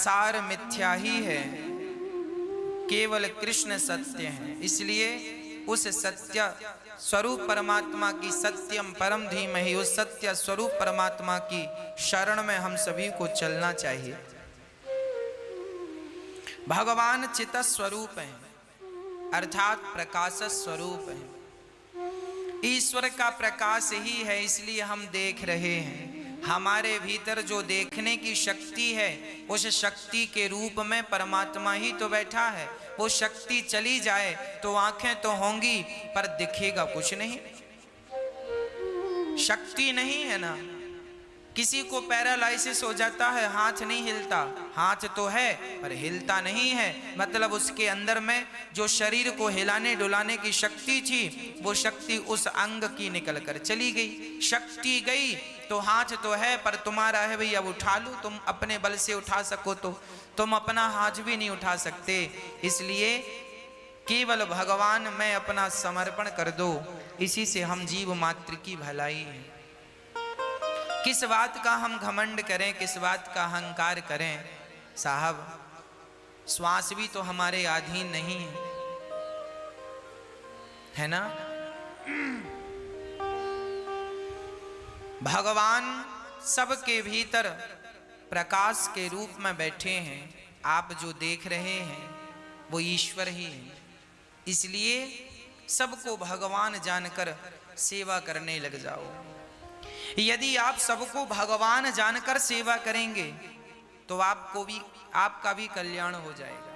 संसार मिथ्या ही है, केवल कृष्ण सत्य है। इसलिए उस सत्य स्वरूप परमात्मा की, सत्यम परम धीमहि, उस सत्य स्वरूप परमात्मा की शरण में हम सभी को चलना चाहिए। भगवान चित स्वरूप है, अर्थात प्रकाश स्वरूप है। ईश्वर का प्रकाश ही है, इसलिए हम देख रहे हैं। हमारे भीतर जो देखने की शक्ति है, उस शक्ति के रूप में परमात्मा ही तो बैठा है। वो शक्ति चली जाए तो आंखें तो होंगी पर दिखेगा कुछ नहीं, शक्ति नहीं है ना। किसी को पैरालाइसिस हो जाता है, हाथ नहीं हिलता, हाथ तो है पर हिलता नहीं है, मतलब उसके अंदर में जो शरीर को हिलाने डुलाने की शक्ति थी, वो शक्ति उस अंग की निकल कर चली गई। शक्ति गई तो हाथ तो है पर तुम्हारा है भैया, अब उठा लो, तुम अपने बल से उठा सको तो तुम अपना हाथ भी नहीं उठा सकते। इसलिए केवल भगवान में अपना समर्पण कर दो, इसी से हम जीव मात्र की भलाई है। किस बात का हम घमंड करें, किस बात का अहंकार करें। साहब, श्वास भी तो हमारे अधीन नहीं है ना। भगवान सबके भीतर प्रकाश के रूप में बैठे हैं। आप जो देख रहे हैं वो ईश्वर ही है। इसलिए सबको भगवान जानकर सेवा करने लग जाओ। यदि आप सबको भगवान जानकर सेवा करेंगे तो आपको भी, आपका भी कल्याण हो जाएगा।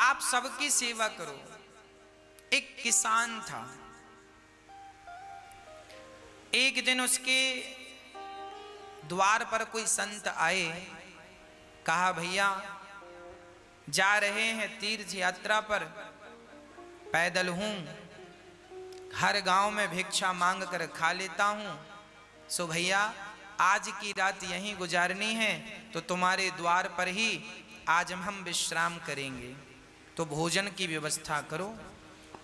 आप सबकी सेवा करो। एक किसान था, एक दिन उसके द्वार पर कोई संत आए, कहा भैया जा रहे हैं तीर्थ यात्रा पर, पैदल हूं, हर गांव में भिक्षा मांग कर खा लेता हूं, सो भैया आज की रात यहीं गुजारनी है तो तुम्हारे द्वार पर ही आज हम विश्राम करेंगे, तो भोजन की व्यवस्था करो।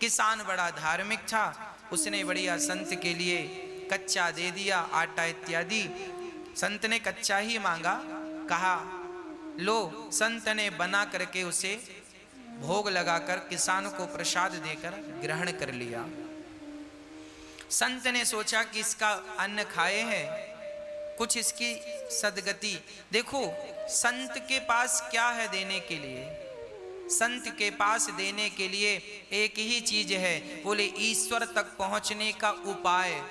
किसान बड़ा धार्मिक था, उसने बढ़िया संत के लिए कच्चा दे दिया, आटा इत्यादि। संत ने कच्चा ही मांगा, कहा लो। संत ने बना करके उसे भोग लगाकर किसान को प्रसाद देकर ग्रहण कर लिया। संत ने सोचा कि इसका अन्न खाए हैं, कुछ इसकी सदगति। देखो संत के पास क्या है देने के लिए, संत के पास देने के लिए एक ही चीज है, बोले ईश्वर तक पहुंचने का उपाय,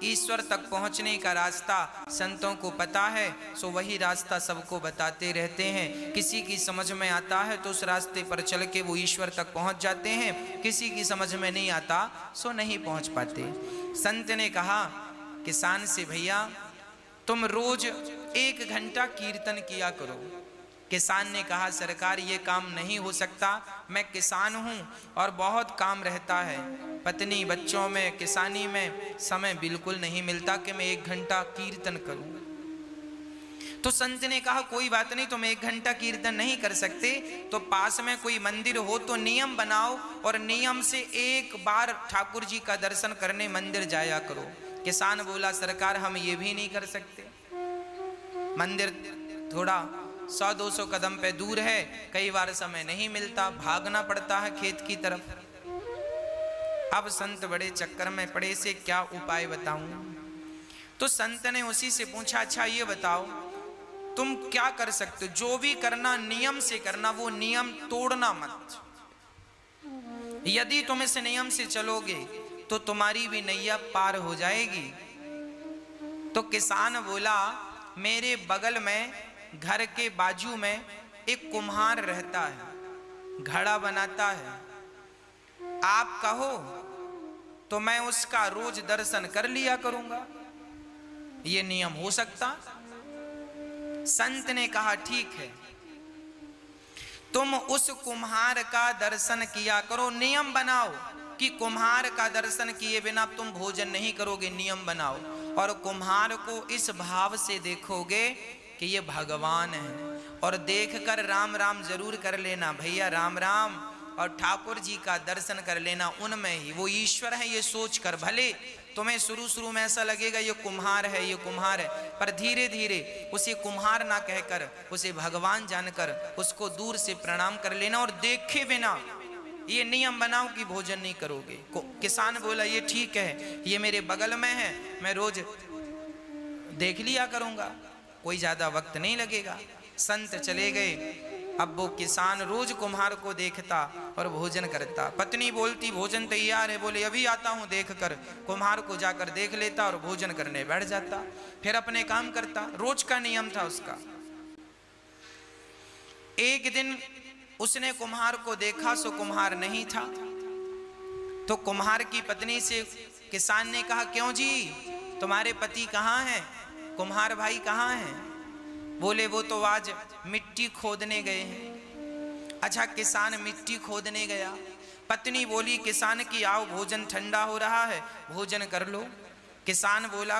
ईश्वर तक पहुंचने का रास्ता संतों को पता है, सो वही रास्ता सबको बताते रहते हैं। किसी की समझ में आता है तो उस रास्ते पर चल के वो ईश्वर तक पहुंच जाते हैं, किसी की समझ में नहीं आता सो नहीं पहुंच पाते। संत ने कहा किसान से, भैया तुम रोज 1 घंटा कीर्तन किया करो। किसान ने कहा सरकार ये काम नहीं हो सकता, मैं किसान हूँ और बहुत काम रहता है, पत्नी बच्चों में किसानी में समय बिल्कुल नहीं मिलता कि मैं 1 घंटा कीर्तन करूँ। तो संत ने कहा कोई बात नहीं, तुम 1 घंटा कीर्तन नहीं कर सकते तो पास में कोई मंदिर हो तो नियम बनाओ और नियम से 1 बार ठाकुर जी का दर्शन करने मंदिर जाया करो। किसान बोला सरकार हम ये भी नहीं कर सकते, मंदिर थोड़ा 100-200 कदम पे दूर है, कई बार समय नहीं मिलता, भागना पड़ता है खेत की तरफ। अब संत बड़े चक्कर में पड़े, से क्या उपाय बताऊं। तो संत ने उसी से पूछा अच्छा ये बताओ तुम क्या कर सकते हो, जो भी करना नियम से करना, वो नियम तोड़ना मत। यदि तुम इस नियम से चलोगे तो तुम्हारी भी नैया पार हो जाएगी। तो किसान बोला मेरे बगल में घर के बाजू में एक कुम्हार रहता है, घड़ा बनाता है, आप कहो तो मैं उसका रोज दर्शन कर लिया करूंगा, ये नियम हो सकता। संत ने कहा ठीक है, तुम उस कुम्हार का दर्शन किया करो, नियम बनाओ कि कुम्हार का दर्शन किए बिना तुम भोजन नहीं करोगे, नियम बनाओ। और कुम्हार को इस भाव से देखोगे कि ये भगवान है, और देखकर राम राम जरूर कर लेना भैया, राम राम, और ठाकुर जी का दर्शन कर लेना, उनमें ही वो ईश्वर है ये सोचकर। भले तुम्हें शुरू शुरू में ऐसा लगेगा ये कुम्हार है, ये कुम्हार है, पर धीरे धीरे उसे कुम्हार ना कहकर उसे भगवान जानकर उसको दूर से प्रणाम कर लेना और देखे बिना ये नियम बनाओ कि भोजन नहीं करोगे। किसान बोला ये ठीक है, ये मेरे बगल में है, मैं रोज देख लिया करूंगा, कोई ज्यादा वक्त नहीं लगेगा। संत चले गए। अब वो किसान रोज कुम्हार को देखता और भोजन करता। पत्नी बोलती भोजन तैयार है, बोले अभी आता हूं देख कर। कुम्हार को जाकर देख लेता और भोजन करने बैठ जाता, फिर अपने काम करता। रोज का नियम था उसका। एक दिन उसने कुम्हार को देखा, सो कुम्हार नहीं था। तो कुम्हार की पत्नी से किसान ने कहा क्यों जी, तुम्हारे पति कहाँ हैं, कुम्हार भाई कहाँ हैं? बोले वो तो आज मिट्टी खोदने गए हैं। अच्छा, किसान मिट्टी खोदने गया। पत्नी बोली किसान की आओ भोजन ठंडा हो रहा है, भोजन कर लो। किसान बोला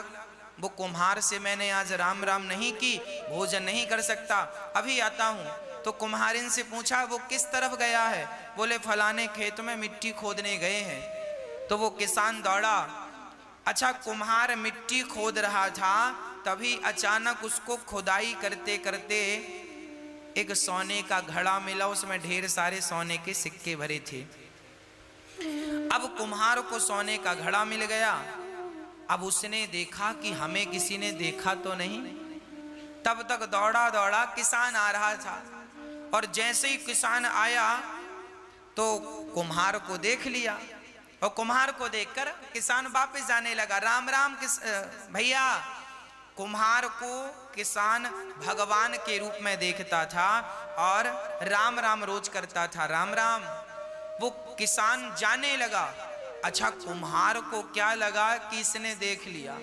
वो कुम्हार से मैंने आज राम राम नहीं की, भोजन नहीं कर सकता, अभी आता हूँ। तो कुम्हारिन से पूछा वो किस तरफ गया है? बोले फलाने खेत में मिट्टी खोदने गए हैं। तो वो किसान दौड़ा। अच्छा, कुम्हार मिट्टी खोद रहा था, तभी अचानक उसको खुदाई करते करते एक सोने का घड़ा मिला, उसमें ढेर सारे सोने के सिक्के भरे थे। अब कुम्हार को सोने का घड़ा मिल गया। अब उसने देखा कि हमें किसी ने देखा तो नहीं। तब तक दौड़ा दौड़ा किसान आ रहा था, और जैसे ही किसान आया तो कुम्हार को देख लिया, और कुम्हार को देखकर किसान वापस जाने लगा। राम राम भैया। कुम्हार को किसान भगवान के रूप में देखता था और राम राम रोज करता था, राम राम। वो किसान जाने लगा। अच्छा, कुम्हार को क्या लगा कि इसने देख लिया,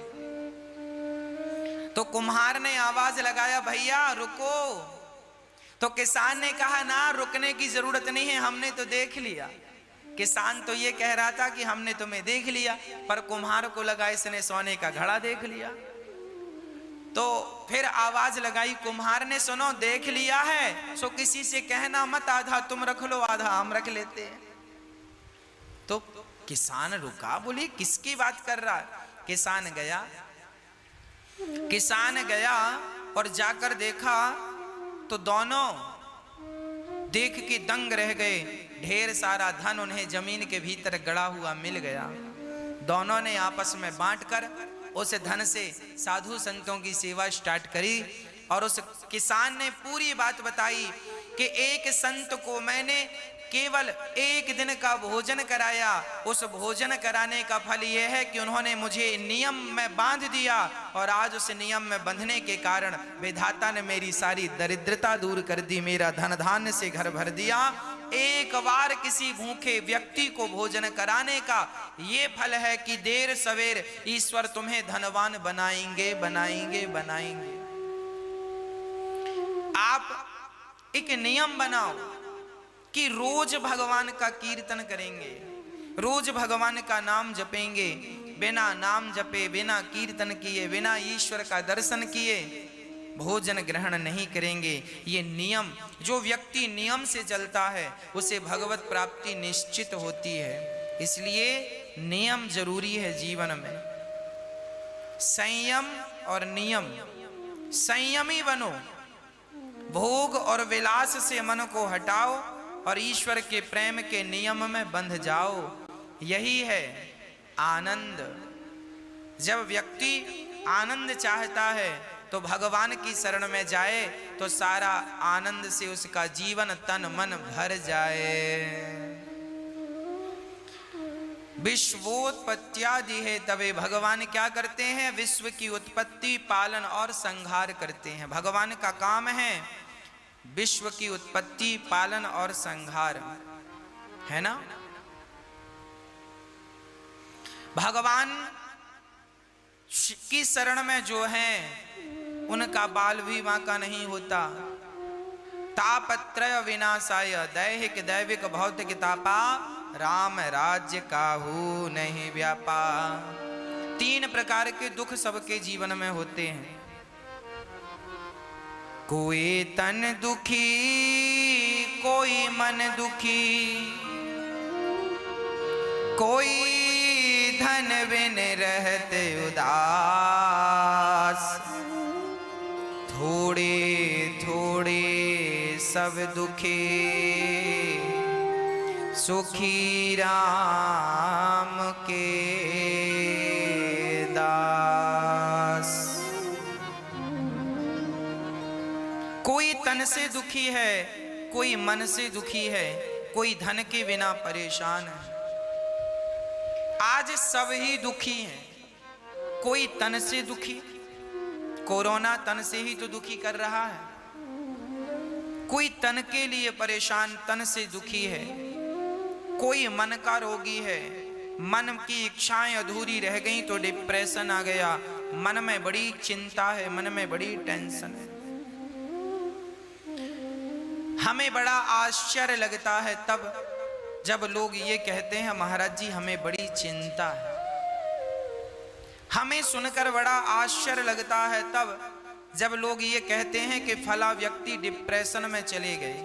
तो कुम्हार ने आवाज लगाया भैया रुको। तो किसान ने कहा ना, रुकने की जरूरत नहीं है, हमने तो देख लिया। किसान तो ये कह रहा था कि हमने तुम्हें देख लिया, पर कुम्हार को लगा इसने सोने का घड़ा देख लिया। तो फिर आवाज लगाई कुम्हार ने, सुनो देख लिया है सो किसी से कहना मत, आधा तुम रख लो आधा हम रख लेते हैं। तो किसान रुका, बोली किसकी बात कर रहा है? किसान गया और जाकर देखा तो दोनों देख के दंग रह गए। ढेर सारा धन उन्हें जमीन के भीतर गड़ा हुआ मिल गया। दोनों ने आपस में बांटकर उस धन से साधु संतों की सेवा स्टार्ट करी। और उस किसान ने पूरी बात बताई कि एक संत को मैंने केवल एक दिन का भोजन कराया, उस भोजन कराने का फल यह है कि उन्होंने मुझे नियम में बांध दिया, और आज उस नियम में बंधने के कारण विधाता ने मेरी सारी दरिद्रता दूर कर दी, मेरा धन धान्य से घर भर दिया। एक बार किसी भूखे व्यक्ति को भोजन कराने का ये फल है कि देर सवेर ईश्वर तुम्हें धनवान बनाएंगे बनाएंगे बनाएंगे। आप एक नियम बनाओ कि रोज भगवान का कीर्तन करेंगे, रोज भगवान का नाम जपेंगे। बिना नाम जपे, बिना कीर्तन किए, बिना ईश्वर का दर्शन किए भोजन ग्रहण नहीं करेंगे। ये नियम, जो व्यक्ति नियम से चलता है उसे भगवत प्राप्ति निश्चित होती है। इसलिए नियम जरूरी है जीवन में। संयम और नियम, संयमी बनो, भोग और विलास से मन को हटाओ और ईश्वर के प्रेम के नियम में बंध जाओ। यही है आनंद। जब व्यक्ति आनंद चाहता है तो भगवान की शरण में जाए तो सारा आनंद से उसका जीवन तन मन भर जाए। विश्वोत्पत्त्यादि है तवे, भगवान क्या करते हैं? विश्व की उत्पत्ति, पालन और संहार करते हैं। भगवान का काम है विश्व की उत्पत्ति, पालन और संहार, है ना। भगवान की शरण में जो है उनका बाल भी बांका नहीं होता। तापत्रय विनाशाय, दैहिक दैविक भौतिक तापा, राम राज्य काहू नहीं व्यापा। 3 प्रकार के दुख सबके जीवन में होते हैं। कोई तन दुखी, कोई मन दुखी, कोई धन बिन रहते उदास, थोड़े थोड़े सब दुखी, सुखी राम के दास। कोई तन से दुखी है, कोई मन से दुखी है, कोई धन के बिना परेशान है। आज सब ही दुखी हैं। कोई तन से दुखी, कोरोना तन से ही तो दुखी कर रहा है। कोई तन के लिए परेशान, तन से दुखी है। कोई मन का रोगी है, मन की इच्छाएं अधूरी रह गई तो डिप्रेशन आ गया, मन में बड़ी चिंता है, मन में बड़ी टेंशन है। हमें बड़ा आश्चर्य लगता है तब जब लोग ये कहते हैं महाराज जी हमें बड़ी चिंता है। हमें सुनकर बड़ा आश्चर्य लगता है तब जब लोग ये कहते हैं कि फला व्यक्ति डिप्रेशन में चले गए।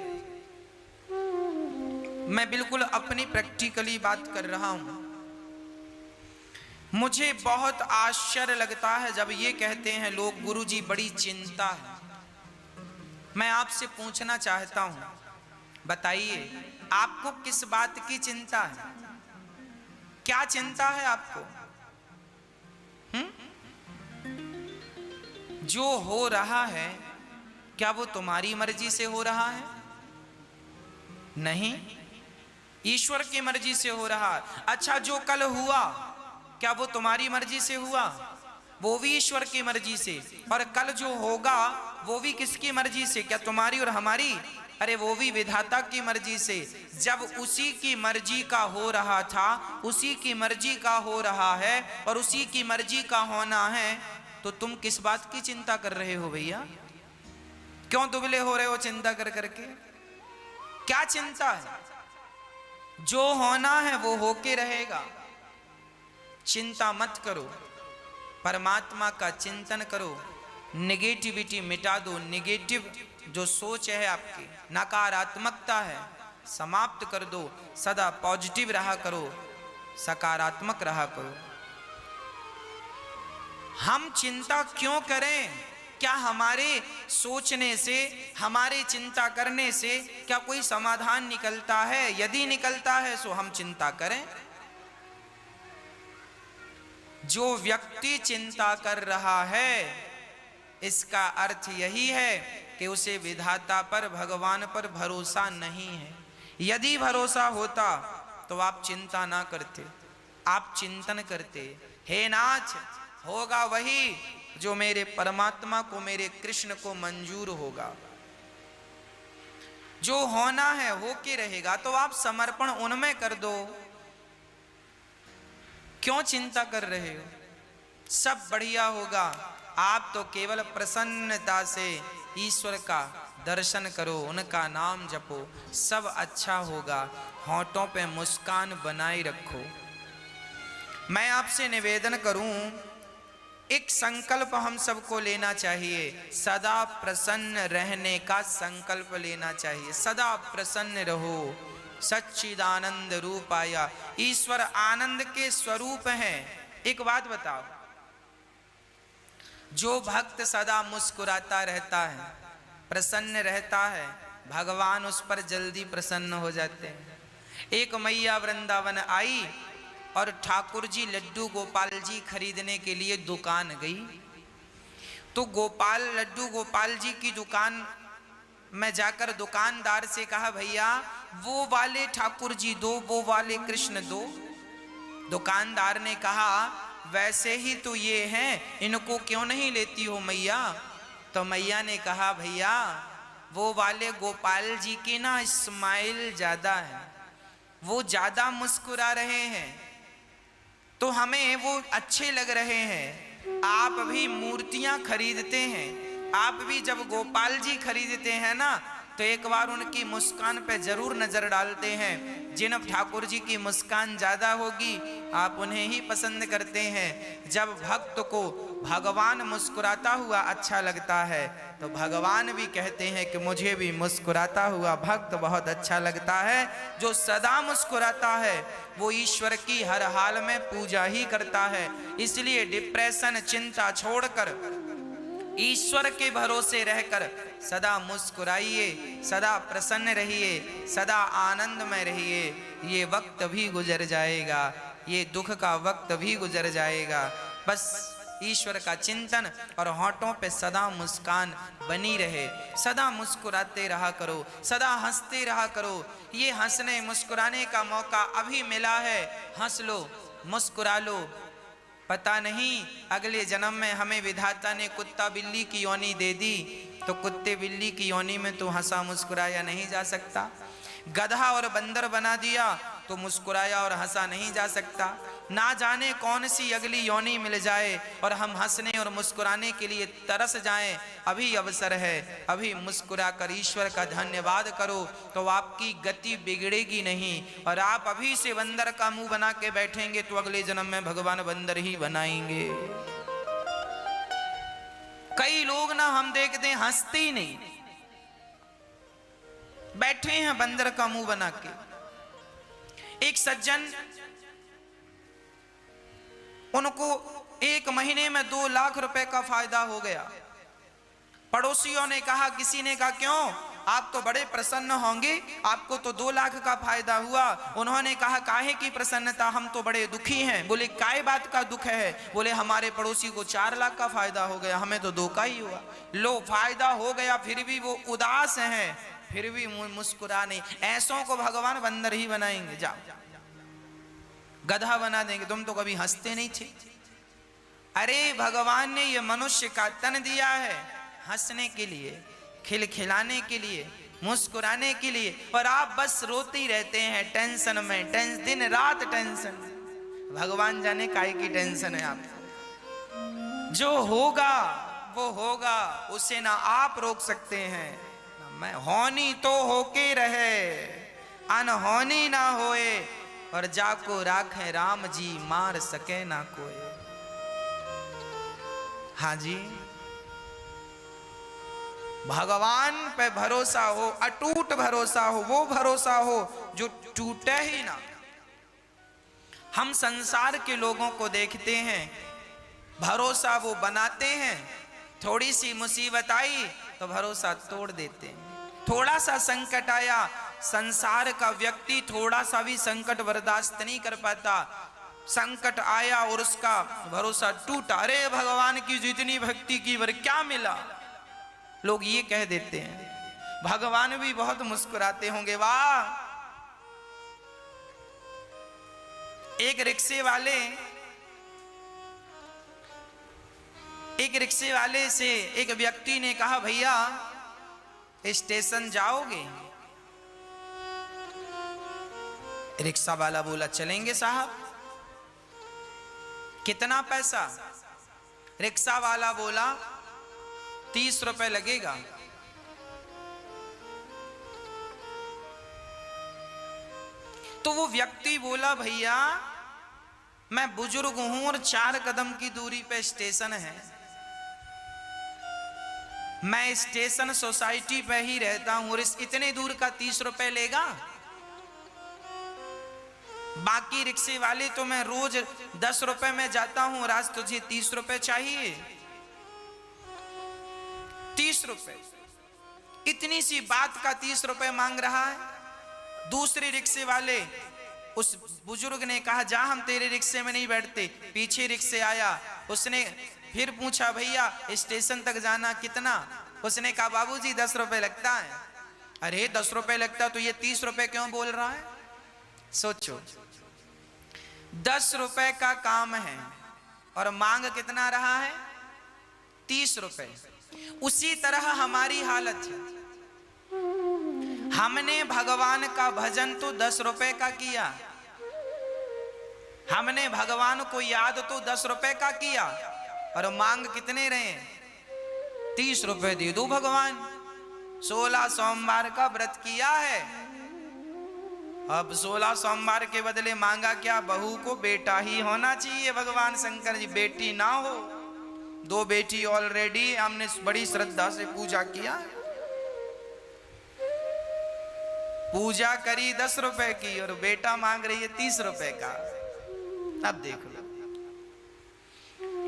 मैं बिल्कुल अपनी प्रैक्टिकली बात कर रहा हूं। मुझे बहुत आश्चर्य लगता है जब ये कहते हैं लोग गुरुजी बड़ी चिंता है। मैं आपसे पूछना चाहता हूं, बताइए आपको किस बात की चिंता है? क्या चिंता है आपको? जो हो रहा है क्या वो तुम्हारी मर्जी से हो रहा है? नहीं, ईश्वर की मर्जी से हो रहा है। अच्छा, जो कल हुआ क्या वो तुम्हारी मर्जी से हुआ? वो भी ईश्वर की मर्जी से। और कल जो होगा वो भी किसकी मर्जी से? क्या तुम्हारी और हमारी? अरे वो भी विधाता की मर्जी से। जब उसी की मर्जी का हो रहा था, उसी की मर्जी का हो रहा है और उसी की मर्जी का होना है, तो तुम किस बात की चिंता कर रहे हो भैया? क्यों दुबले हो रहे हो चिंता कर करके? क्या चिंता है? जो होना है वो होके रहेगा। चिंता मत करो, परमात्मा का चिंतन करो। नेगेटिविटी मिटा दो। नेगेटिव जो सोच है आपकी, नकारात्मकता है, समाप्त कर दो। सदा पॉजिटिव रहा करो, सकारात्मक रहा करो। हम चिंता क्यों करें? क्या हमारे सोचने से, हमारे चिंता करने से क्या कोई समाधान निकलता है? यदि निकलता है तो हम चिंता करें। जो व्यक्ति चिंता कर रहा है इसका अर्थ यही है कि उसे विधाता पर, भगवान पर भरोसा नहीं है। यदि भरोसा होता तो आप चिंता ना करते, आप चिंतन करते। हे नाथ, होगा वही जो मेरे परमात्मा को, मेरे कृष्ण को मंजूर होगा। जो होना है होके रहेगा, तो आप समर्पण उनमें कर दो। क्यों चिंता कर रहे हो? सब बढ़िया होगा। आप तो केवल प्रसन्नता से ईश्वर का दर्शन करो, उनका नाम जपो, सब अच्छा होगा। होठों पे मुस्कान बनाए रखो। मैं आपसे निवेदन करूं, एक संकल्प हम सबको लेना चाहिए। सदा प्रसन्न रहने का संकल्प लेना चाहिए। सदा प्रसन्न रहो। सच्चिदानंद रूपाया, ईश्वर आनंद के स्वरूप हैं। एक बात बताओ, जो भक्त सदा मुस्कुराता रहता है, प्रसन्न रहता है, भगवान उस पर जल्दी प्रसन्न हो जाते हैं। एक मैया वृंदावन आई और ठाकुर जी लड्डू गोपाल जी खरीदने के लिए दुकान गई। तो लड्डू गोपाल जी की दुकान में जाकर दुकानदार से कहा, भैया वो वाले ठाकुर जी दो, वो वाले कृष्ण दो। दुकानदार ने कहा, वैसे ही तो ये हैं, इनको क्यों नहीं लेती हो मैया? तो मैया ने कहा, भैया वो वाले गोपाल जी की ना स्माइल ज्यादा है, वो ज्यादा मुस्कुरा रहे हैं, तो हमें वो अच्छे लग रहे हैं। आप भी मूर्तियां खरीदते हैं, आप भी जब गोपाल जी खरीदते हैं ना, तो एक बार उनकी मुस्कान पे जरूर नजर डालते हैं। जिन ठाकुर जी की मुस्कान ज्यादा होगी आप उन्हें ही पसंद करते हैं। जब भक्त को भगवान मुस्कुराता हुआ अच्छा लगता है तो भगवान भी कहते हैं कि मुझे भी मुस्कुराता हुआ भक्त बहुत अच्छा लगता है। जो सदा मुस्कुराता है वो ईश्वर की हर हाल में पूजा ही करता है। इसलिए डिप्रेशन चिंता छोड़कर ईश्वर के भरोसे रहकर सदा मुस्कुराइए, सदा प्रसन्न रहिए, सदा आनंद में रहिए। ये वक्त भी गुजर जाएगा, ये दुख का वक्त भी गुजर जाएगा। बस ईश्वर का चिंतन और होठों पे सदा मुस्कान बनी रहे। सदा मुस्कुराते रहा करो, सदा हंसते रहा करो। ये हंसने मुस्कुराने का मौका अभी मिला है, हंस लो, मुस्कुरा लो। पता नहीं अगले जन्म में हमें विधाता ने कुत्ता बिल्ली की योनि दे दी तो कुत्ते बिल्ली की योनि में तो हंसा मुस्कुराया नहीं जा सकता। गधा और बंदर बना दिया तो मुस्कुराया और हंसा नहीं जा सकता। ना जाने कौन सी अगली योनि मिल जाए और हम हंसने और मुस्कुराने के लिए तरस जाएं। अभी अवसर है, अभी मुस्कुरा कर ईश्वर का धन्यवाद करो तो आपकी गति बिगड़ेगी नहीं। और आप अभी से बंदर का मुंह बना के बैठेंगे तो अगले जन्म में भगवान बंदर ही बनाएंगे। कई लोग ना हम देखते हैं हंसते ही नहीं, बैठे हैं बंदर का मुंह बना के। एक सज्जन, उनको 1 महीने में 2 लाख रुपए का फायदा हो गया। पड़ोसियों ने कहा, किसी ने कहा क्यों, आप तो बड़े प्रसन्न होंगे, आपको तो 2 लाख का फायदा हुआ। उन्होंने कहा काहे की प्रसन्नता, हम तो बड़े दुखी हैं। बोले काय बात का दुख है। बोले हमारे पड़ोसी को 4 लाख का फायदा हो गया, हमें तो 2 का ही हुआ। लो फायदा हो गया फिर भी वो उदास हैं, फिर भी मुस्कुरा नहीं। ऐसों को भगवान बंदर ही बनाएंगे। जाओ गधा बना देंगे, तुम तो कभी हंसते नहीं थे। अरे भगवान ने ये मनुष्य का तन दिया है हंसने के लिए, खिलखिलाने के लिए, मुस्कुराने के लिए, और आप बस रोते ही रहते हैं टेंशन में, दिन रात टेंशन। भगवान जाने काहे की टेंशन है आपको। जो होगा वो होगा, उसे ना आप रोक सकते हैं ना मैं। होनी तो होके रहे, अनहोनी ना होए, और जाको राखे राम जी, मार सके ना कोई। हाँ जी, भगवान पे भरोसा हो, अटूट भरोसा हो, वो भरोसा हो जो टूटे ही ना। हम संसार के लोगों को देखते हैं, भरोसा वो बनाते हैं, थोड़ी सी मुसीबत आई तो भरोसा तोड़ देते हैं। थोड़ा सा संकट आया, संसार का व्यक्ति थोड़ा सा भी संकट बर्दाश्त नहीं कर पाता। संकट आया और उसका भरोसा टूटा, अरे भगवान की जितनी भक्ति की वर क्या मिला, लोग ये कह देते हैं। भगवान भी बहुत मुस्कुराते होंगे। वाह, एक रिक्शे वाले से एक व्यक्ति ने कहा, भैया स्टेशन जाओगे? रिक्शा वाला बोला चलेंगे साहब। कितना पैसा? रिक्शा वाला बोला 30 रुपए लगेगा। तो वो व्यक्ति बोला, भैया मैं बुजुर्ग हूं और 4 कदम की दूरी पे स्टेशन है, मैं स्टेशन सोसाइटी पे ही रहता हूं और इस इतने दूर का 30 रुपए लेगा? बाकी रिक्शे वाले तो मैं रोज 10 रुपए में जाता हूं और आज तुझे 30 रुपए चाहिए? 30 रुपए, इतनी सी बात का 30 रुपए मांग रहा है। दूसरे रिक्शे वाले, उस बुजुर्ग ने कहा, जा हम तेरे रिक्शे में नहीं बैठते। पीछे रिक्शे आया, उसने फिर पूछा, भैया स्टेशन तक जाना कितना? उसने कहा, बाबूजी 10 रुपए लगता है। अरे 10 रुपए लगता तो ये 30 रुपए क्यों बोल रहा है? सोचो, 10 रुपए का काम है और मांग कितना रहा है? 30 रुपए। उसी तरह हमारी हालत है। हमने भगवान का भजन तो 10 रुपए का किया, हमने भगवान को याद तो 10 रुपए का किया, और मांग कितने रहे? 30 रुपए दे दो भगवान। 16 सोमवार का व्रत किया है। अब 16 सोमवार के बदले मांगा क्या? बहू को बेटा ही होना चाहिए। भगवान शंकर जी बेटी ना हो। 2 बेटी ऑलरेडी हमने बड़ी श्रद्धा से पूजा किया, पूजा करी 10 रुपए की और बेटा मांग रही है 30 रुपए का। अब देख लो,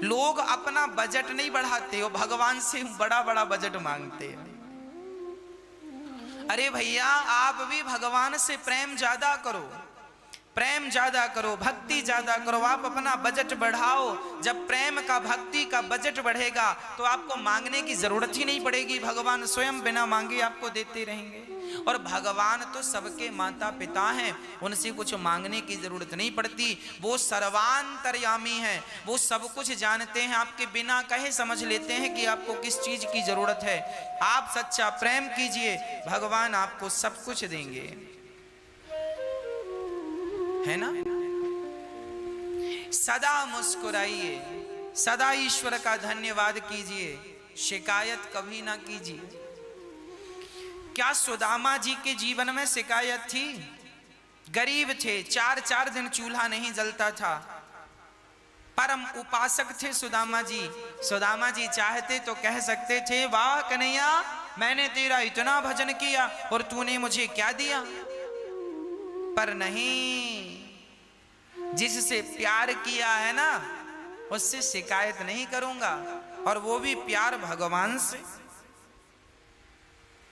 लोग अपना बजट नहीं बढ़ाते हो, भगवान से बड़ा बड़ा बजट मांगते हैं। अरे भैया, आप भी भगवान से प्रेम ज्यादा करो, प्रेम ज्यादा करो, भक्ति ज्यादा करो। आप अपना बजट बढ़ाओ। जब प्रेम का, भक्ति का बजट बढ़ेगा तो आपको मांगने की जरूरत ही नहीं पड़ेगी। भगवान स्वयं बिना मांगे आपको देते रहेंगे। और भगवान तो सबके माता पिता हैं, उनसे कुछ मांगने की जरूरत नहीं पड़ती। वो सर्वांतर्यामी हैं, वो सब कुछ जानते हैं। आपके बिना कहे समझ लेते हैं कि आपको किस चीज की जरूरत है। आप सच्चा प्रेम कीजिए, भगवान आपको सब कुछ देंगे, है ना। सदा मुस्कुराइए, सदा ईश्वर का धन्यवाद कीजिए, शिकायत कभी ना कीजिए। क्या सुदामा जी के जीवन में शिकायत थी? गरीब थे, 4 दिन चूल्हा नहीं जलता था, परम उपासक थे सुदामा जी। सुदामा जी चाहते तो कह सकते थे, वाह कन्हैया, मैंने तेरा इतना भजन किया और तूने मुझे क्या दिया। पर नहीं, जिससे प्यार किया है ना, उससे शिकायत नहीं करूंगा, और वो भी प्यार भगवान से।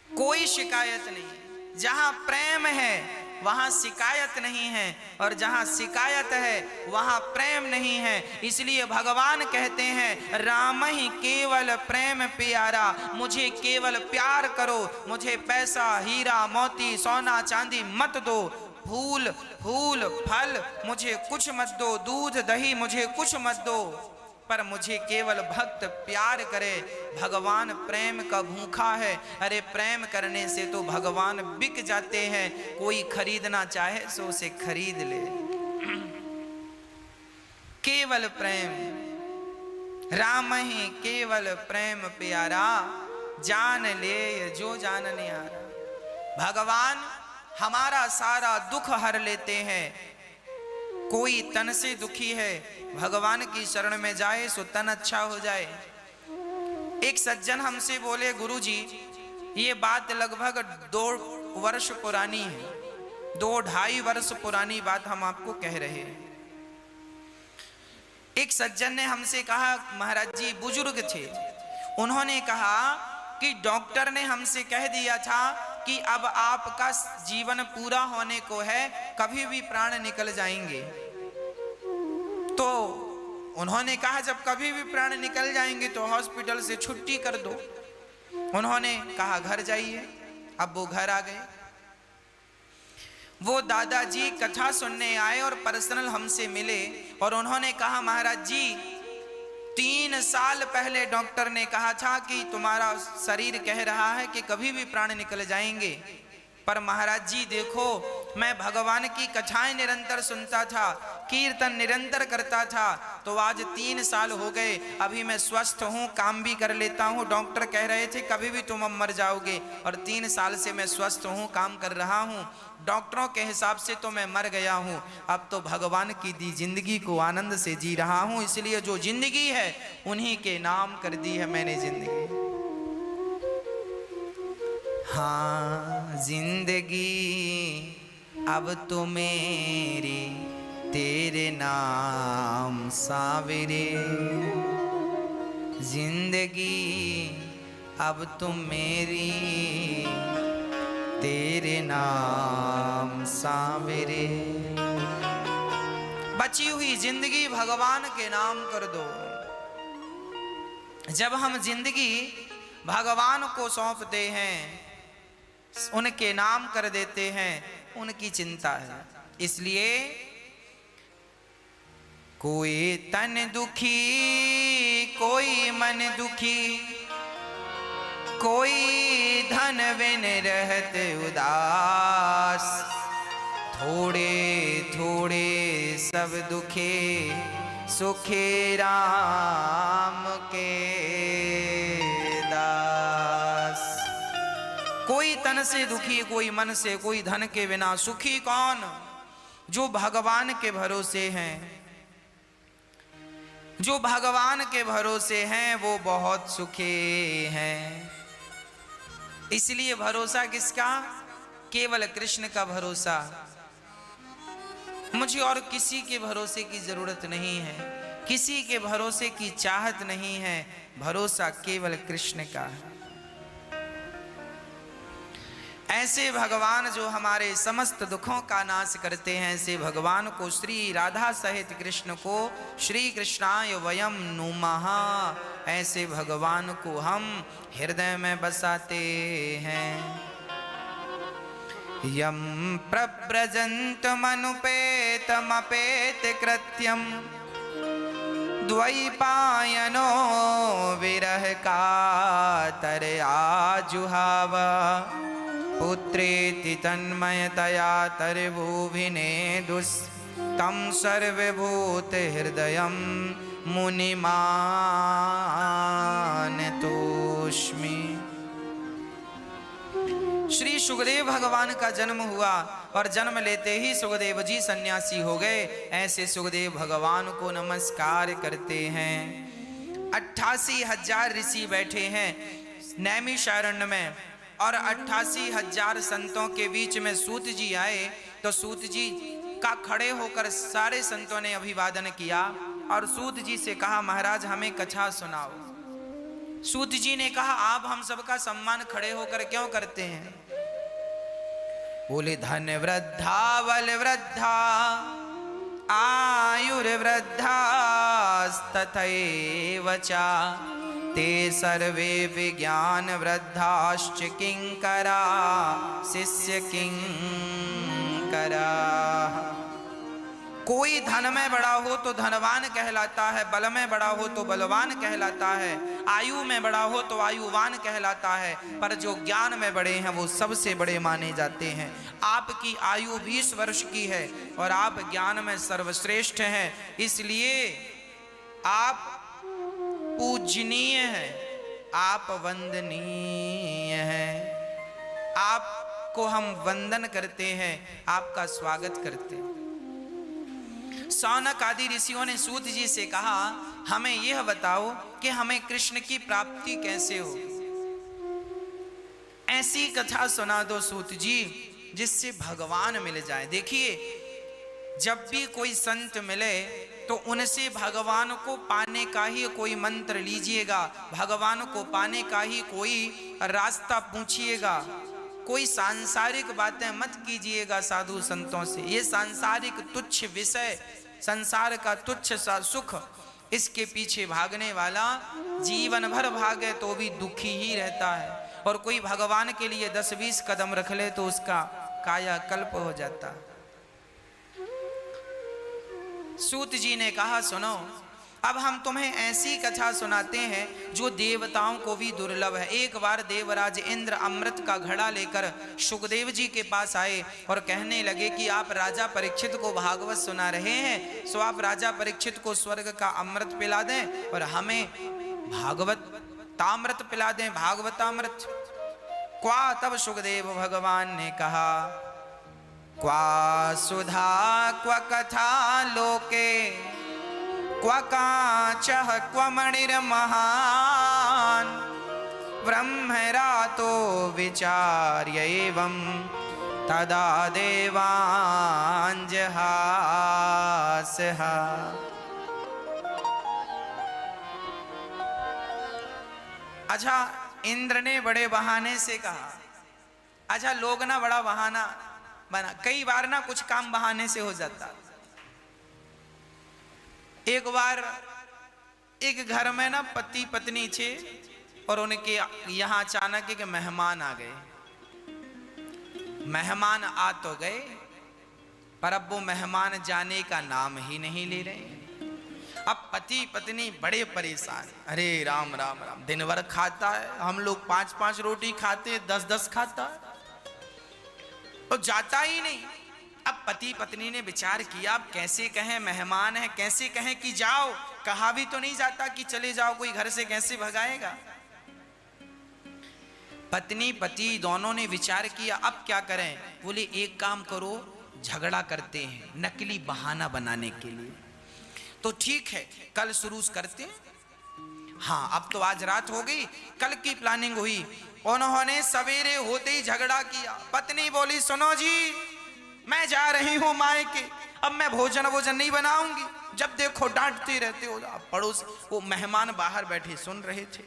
कोई शिकायत नहीं। जहां प्रेम है वहां शिकायत नहीं है, और जहां शिकायत है वहां प्रेम नहीं है। इसलिए भगवान कहते हैं, राम ही केवल प्रेम प्यारा, मुझे केवल प्यार करो, मुझे पैसा हीरा मोती सोना चांदी मत दो, फूल फूल फल मुझे कुछ मत दो, दूध दही मुझे कुछ मत दो, पर मुझे केवल भक्त प्यार करे। भगवान प्रेम का भूखा है। अरे प्रेम करने से तो भगवान बिक जाते हैं। कोई खरीदना चाहे सो उसे खरीद ले। केवल प्रेम, राम ही केवल प्रेम प्यारा, जान ले जो जानने आ रहा। भगवान हमारा सारा दुख हर लेते हैं। कोई तन से दुखी है, भगवान की शरण में जाए सो तन अच्छा हो जाए। एक सज्जन हमसे बोले, गुरुजी, ये बात लगभग 2 वर्ष पुरानी है, 2-2.5 वर्ष पुरानी बात हम आपको कह रहे हैं। एक सज्जन ने हमसे कहा, महाराज जी बुजुर्ग थे, उन्होंने कहा कि डॉक्टर ने हमसे कह दिया था कि अब आपका जीवन पूरा होने को है, कभी भी प्राण निकल जाएंगे। तो उन्होंने कहा, जब कभी भी प्राण निकल जाएंगे तो हॉस्पिटल से छुट्टी कर दो। उन्होंने कहा घर जाइए। अब वो घर आ गए। वो दादाजी कथा सुनने आए और पर्सनल हमसे मिले, और उन्होंने कहा, महाराज जी 3 साल पहले डॉक्टर ने कहा था कि तुम्हारा शरीर कह रहा है कि कभी भी प्राण निकल जाएंगे, पर महाराज जी देखो, मैं भगवान की कथाएं निरंतर सुनता था, कीर्तन निरंतर करता था, तो आज 3 साल हो गए, अभी मैं स्वस्थ हूँ, काम भी कर लेता हूँ। डॉक्टर कह रहे थे कभी भी तुम अब मर जाओगे, और 3 साल से मैं स्वस्थ हूँ, काम कर रहा हूँ। डॉक्टरों के हिसाब से तो मैं मर गया हूँ, अब तो भगवान की दी जिंदगी को आनंद से जी रहा हूँ। इसलिए जो जिंदगी है उन्हीं के नाम कर दी है मैंने जिंदगी। हाँ जिंदगी अब तो मेरी तेरे नाम सावरे, जिंदगी अब तो मेरी तेरे नाम सावरे। बची हुई जिंदगी भगवान के नाम कर दो। जब हम जिंदगी भगवान को सौंपते हैं, उनके नाम कर देते हैं, उनकी चिंता है। इसलिए कोई तन दुखी, कोई मन दुखी, कोई धन बिन रहत उदास, थोड़े थोड़े सब दुखे, सुखे राम के दास। कोई तन से दुखी कोई मन से, कोई धन के बिना सुखी कौन? जो भगवान के भरोसे हैं, जो भगवान के भरोसे हैं वो बहुत सुखी हैं। इसलिए भरोसा किसका? केवल कृष्ण का भरोसा। मुझे और किसी के भरोसे की जरूरत नहीं है, किसी के भरोसे की चाहत नहीं है, भरोसा केवल कृष्ण का है। ऐसे भगवान जो हमारे समस्त दुखों का नाश करते हैं, ऐसे भगवान को, श्री राधा सहित कृष्ण को श्री कृष्णाय वयम नुमः, ऐसे भगवान को हम हृदय में बसाते हैं। यम प्रव्रजन्तमनुपेतमपेत कृत्यम द्वैपायनो विरह कातरया जुहाव पुत्रेति तन्मयतया तर्भुभिने दुस्तं सर्वभूत हृदयं मुनिमानतोस्मि। श्री सुखदेव भगवान का जन्म हुआ और जन्म लेते ही सुखदेव जी सन्यासी हो गए। ऐसे सुखदेव भगवान को नमस्कार करते हैं। 88,000 ऋषि बैठे हैं नैमिषारण्य में और 88,000 संतों के बीच में सूत जी आए तो सूत जी का खड़े होकर सारे संतों ने अभिवादन किया और सूत जी से कहा, महाराज हमें कथा सुनाओ। सूत जी ने कहा, आप हम सबका सम्मान खड़े होकर क्यों करते हैं? बोले, धन वृद्धा बल वृद्धा आयुर्वृद्धास्तथैव च ते सर्वे विज्ञान वृद्धाश्च किंकरा शिष्य किंकरा। कोई धन में बड़ा हो तो धनवान कहलाता है, बल में बड़ा हो तो बलवान कहलाता है, आयु में बड़ा हो तो आयुवान कहलाता है, पर जो ज्ञान में बड़े हैं वो सबसे बड़े माने जाते हैं। आपकी आयु 20 वर्ष की है और आप ज्ञान में सर्वश्रेष्ठ हैं, इसलिए आप पूजनीय हैं, आप वंदनीय हैं। आपको हम वंदन करते हैं, आपका स्वागत करते हैं। सौनक आदि ऋषियों ने सूत जी से कहा, हमें यह बताओ कि हमें कृष्ण की प्राप्ति कैसे हो। ऐसी कथा सुना दो सूत जी जिससे भगवान मिल जाए। देखिए, जब भी कोई संत मिले तो उनसे भगवान को पाने का ही कोई मंत्र लीजिएगा, भगवान को पाने का ही कोई रास्ता पूछिएगा। कोई सांसारिक बातें मत कीजिएगा साधु संतों से। ये सांसारिक तुच्छ विषय, संसार का तुच्छ सा सुख, इसके पीछे भागने वाला जीवन भर भागे तो भी दुखी ही रहता है, और कोई भगवान के लिए 10-20 कदम रख ले तो उसका कायाकल्प हो जाता है। सूत जी ने कहा, सुनो, अब हम तुम्हें ऐसी कथा सुनाते हैं जो देवताओं को भी दुर्लभ है। एक बार देवराज इंद्र अमृत का घड़ा लेकर सुखदेव जी के पास आए और कहने लगे कि आप राजा परीक्षित को भागवत सुना रहे हैं, सो आप राजा परीक्षित को स्वर्ग का अमृत पिला दें और हमें भागवत तामृत पिला दें, भागवतामृत। क्वा, तब सुखदेव भगवान ने कहा, क्वा सुधा क्व कथा लोके क्व काचः क्व मणिर्महान् ब्रह्मरातो विचार्य एवं तदा देवाञ्जहासः। अच्छा, इंद्र ने बड़े बहाने से कहा। अच्छा, लोग ना बड़ा बहाना बना, कई बार ना कुछ काम बहाने से हो जाता। एक बार एक घर में ना पति पत्नी थे और उनके यहाँ अचानक एक मेहमान आ गए। मेहमान आ तो गए, पर अब वो मेहमान जाने का नाम ही नहीं ले रहे। अब पति पत्नी बड़े परेशान। अरे राम राम राम, दिन भर खाता है, हम लोग 5-5 रोटी खाते, 10-10 खाता है, तो जाता ही नहीं। अब पति पत्नी ने विचार किया, अब कैसे कहें, मेहमान है, कैसे कहें कि जाओ, कहा भी तो नहीं जाता कि चले जाओ, कोई घर से कैसे भगाएगा। पत्नी पति दोनों ने विचार किया अब क्या करें। बोले एक काम करो, झगड़ा करते हैं नकली बहाना बनाने के लिए। तो ठीक है कल शुरू करते हैं। हाँ अब तो आज रात हो गई, कल की प्लानिंग हुई। उन्होंने सवेरे होते ही झगड़ा किया। पत्नी बोली सुनो जी, मैं जा रही हूं मायके, अब मैं भोजन नहीं बनाऊंगी, जब देखो डांटते रहते हो। पड़ोस वो मेहमान बाहर बैठे सुन रहे थे।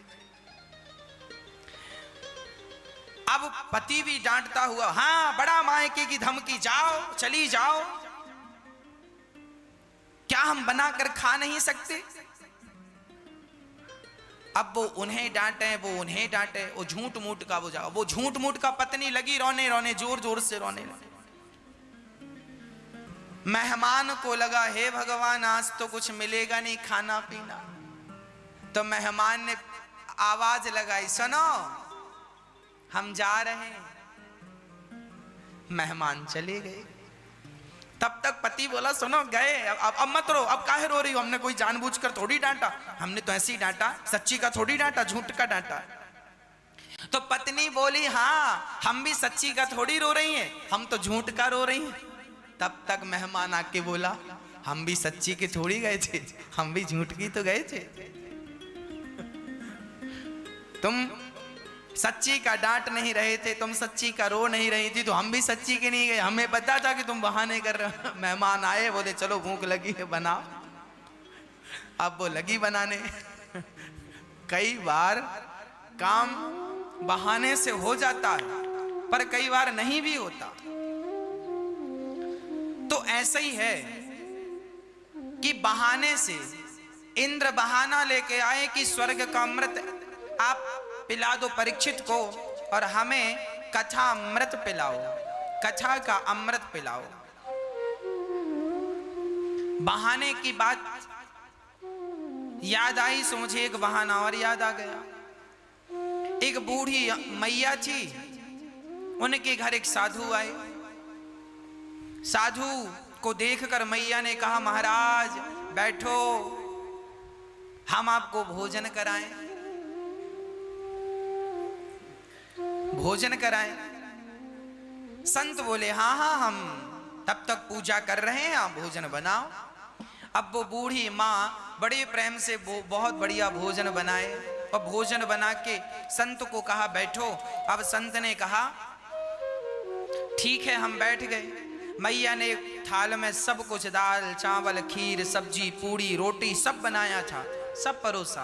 अब पति भी डांटता हुआ, हाँ बड़ा मायके की धमकी, जाओ चली जाओ, क्या हम बनाकर खा नहीं सकते। अब वो उन्हें डांटे, वो उन्हें डांटे, वो झूठ मूठ का वो झूठ मूठ का पत्नी लगी रोने जोर जोर से रोने लगी। मेहमान को लगा हे भगवान आज तो कुछ मिलेगा नहीं खाना पीना। तो मेहमान ने आवाज लगाई सुनो हम जा रहे हैं। मेहमान चले गए। तब तक पति बोला सुनो गए, अब मत रो, अब काहे रो रही हो, हमने कोई जानबूझकर थोड़ी डांटा, हमने तो ऐसे ही डांटा, सच्ची का थोड़ी डांटा, झूठ का डांटा। तो पत्नी बोली हाँ हम भी सच्ची का थोड़ी रो रही हैं, हम तो झूठ का रो रही हैं। तब तक मेहमान आके बोला हम भी सच्ची के थोड़ी गए थे, हम भी झूठ की तो गए थे। तुम सच्ची का डांट नहीं रहे थे, तुम सच्ची का रो नहीं रही थी, तो हम भी सच्ची के नहीं गए, हमें पता था कि तुम बहाने कर रहे हो। मेहमान आए बोले चलो भूख लगी है बनाओ। अब वो लगी बनाने। कई बार काम बहाने से हो जाता है पर कई बार नहीं भी होता। तो ऐसा ही है कि बहाने से इंद्र बहाना लेके आए कि स्वर्ग का अमृत आप पिला दो परीक्षित को और हमें कथा अमृत पिलाओ, कथा का अमृत पिलाओ। बहाने की बात याद आई सो मुझे एक बहाना और याद आ गया। एक बूढ़ी मैया थी, उनके घर एक साधु आए। साधु को देखकर मैया ने कहा महाराज बैठो हम आपको भोजन कराएं, भोजन कराएं। संत बोले हाँ हाँ हम तब तक पूजा कर रहे हैं, आप भोजन बनाओ। अब वो बूढ़ी माँ बड़े प्रेम से बहुत बढ़िया भोजन बनाए और भोजन बना के संत को कहा बैठो। अब संत ने कहा ठीक है हम बैठ गए। मैया ने थाल में सब कुछ दाल चावल खीर सब्जी पूड़ी रोटी सब बनाया था, सब परोसा।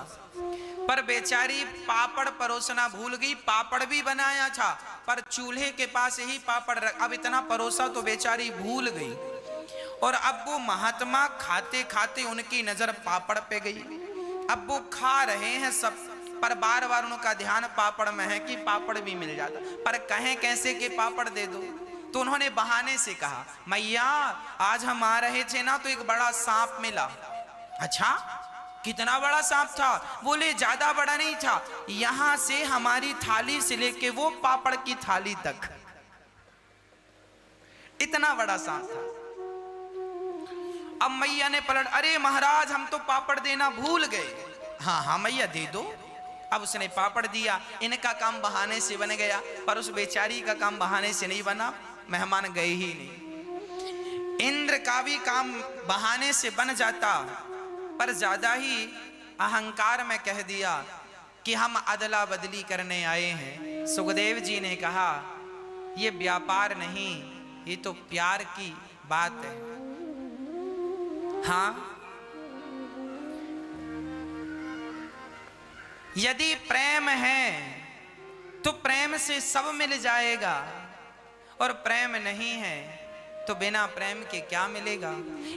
पर बेचारी पापड़ परोसना भूल गई। पापड़ भी बनाया था पर चूल्हे के पास ही पापड़ अब इतना परोसा तो बेचारी भूल गई। और अब वो महात्मा खाते खाते उनकी नजर पापड़ पे गई। अब वो खा रहे हैं सब पर बार बार उनका ध्यान पापड़ में है कि पापड़ भी मिल जाता, पर कहें कैसे कि पापड़ दे दो। तो उन्होंने बहाने से कहा मैया आज हम आ रहे थे ना तो एक बड़ा सांप मिला। अच्छा कितना बड़ा सांप था? बोले ज्यादा बड़ा नहीं था, यहां से हमारी थाली से लेके वो पापड़ की थाली तक इतना बड़ा सांप था। अब मैया ने पलट अरे महाराज हम तो पापड़ देना भूल गए। हाँ हाँ मैया दे दो। अब उसने पापड़ दिया। इनका काम बहाने से बन गया पर उस बेचारी का काम बहाने से नहीं बना, मेहमान गए ही नहीं। इंद्र का भी काम बहाने से बन जाता पर ज्यादा ही अहंकार में कह दिया कि हम अदला बदली करने आए हैं। सुखदेव जी ने कहा ये व्यापार नहीं, ये तो प्यार की बात है। हाँ यदि प्रेम है तो प्रेम से सब मिल जाएगा और प्रेम नहीं है तो बिना प्रेम के क्या मिलेगा।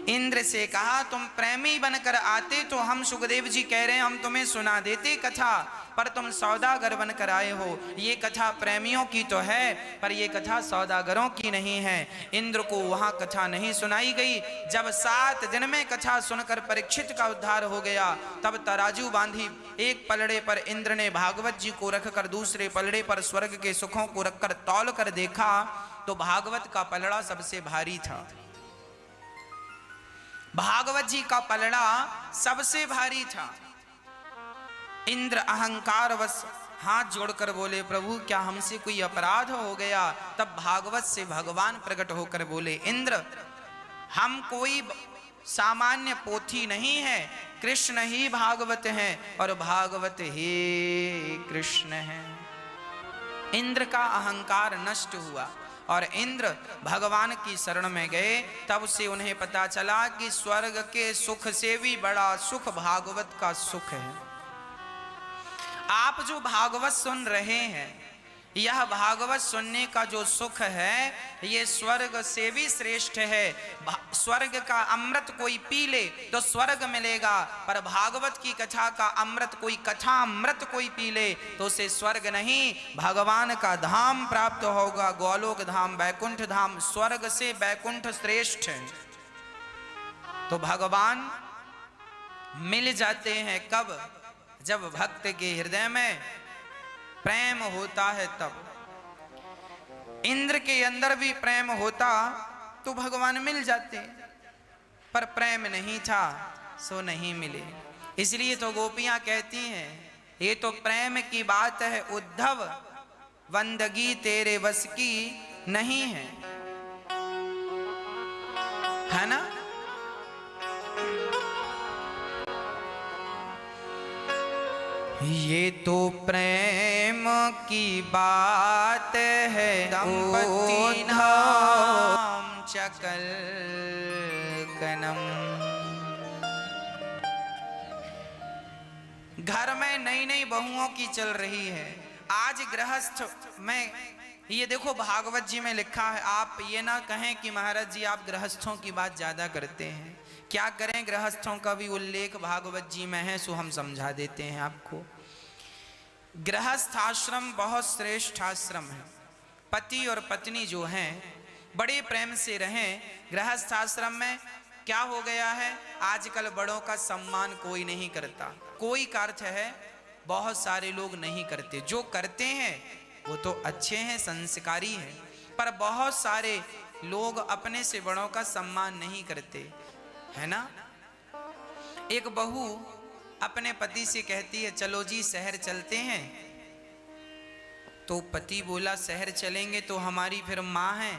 इंद्र से कहा तुम प्रेमी बनकर आते तो हम सुखदेव जी कह रहे हैं हम तुम्हें सुना देते कथा, पर तुम सौदागर बनकर आए हो। ये कथा प्रेमियों की तो है पर ये कथा सौदागरों की नहीं है। इंद्र को वहां कथा नहीं सुनाई गई। जब 7 दिन में कथा सुनकर परीक्षित का उद्धार हो गया तब तराजू बांधी एक पलड़े पर इंद्र ने भागवत जी को रखकर दूसरे पलड़े पर स्वर्ग के सुखों को रखकर तौल कर देखा तो भागवत का पलड़ा सबसे भारी था। भागवत जी का पलड़ा सबसे भारी था। इंद्र अहंकारवश हाथ जोड़कर बोले, प्रभु क्या हमसे कोई अपराध हो गया? तब भागवत से भगवान प्रकट होकर बोले, इंद्र हम कोई सामान्य पोथी नहीं है, कृष्ण ही भागवत हैं और भागवत ही कृष्ण है। इंद्र का अहंकार नष्ट हुआ और इंद्र भगवान की शरण में गए। तब से उन्हें पता चला कि स्वर्ग के सुख से भी बड़ा सुख भागवत का सुख है। आप जो भागवत सुन रहे हैं, यह भागवत सुनने का जो सुख है, ये स्वर्ग से भी श्रेष्ठ है। स्वर्ग का अमृत कोई पी ले तो स्वर्ग मिलेगा, पर भागवत की कथा का अमृत कोई कथा अमृत कोई पी ले तो उसे स्वर्ग नहीं, भगवान का धाम प्राप्त होगा, गोलोक धाम, बैकुंठ धाम। स्वर्ग से बैकुंठ श्रेष्ठ है। तो भगवान मिल जाते हैं कब? जब भक्त के हृदय में प्रेम होता है तब। इंद्र के अंदर भी प्रेम होता तो भगवान मिल जाते, पर प्रेम नहीं था सो नहीं मिले। इसलिए तो गोपियां कहती हैं, ये तो प्रेम की बात है उद्धव, बंदगी तेरे बस की नहीं है ना? ये तो प्रेम की बात है दंपति नाम चकल कनम। घर में नई नई बहुओं की चल रही है। आज गृहस्थ में ये देखो भागवत जी में लिखा है, आप ये ना कहें कि महाराज जी आप गृहस्थों की बात ज्यादा करते हैं। क्या करें, गृहस्थों का भी उल्लेख भागवत जी में है, सो हम समझा देते हैं आपको। गृहस्थ आश्रम बहुत श्रेष्ठ आश्रम है। पति और पत्नी जो हैं बड़े प्रेम से रहें। गृहस्थ आश्रम में क्या हो गया है, आजकल बड़ों का सम्मान कोई नहीं करता। कोई का अर्थ है बहुत सारे लोग नहीं करते, जो करते हैं वो तो अच्छे हैं, संस्कारी हैं, पर बहुत सारे लोग अपने से बड़ों का सम्मान नहीं करते, है ना? एक बहू अपने पति से कहती है, चलो जी शहर चलते हैं। तो पति बोला, शहर चलेंगे तो हमारी फिर माँ है,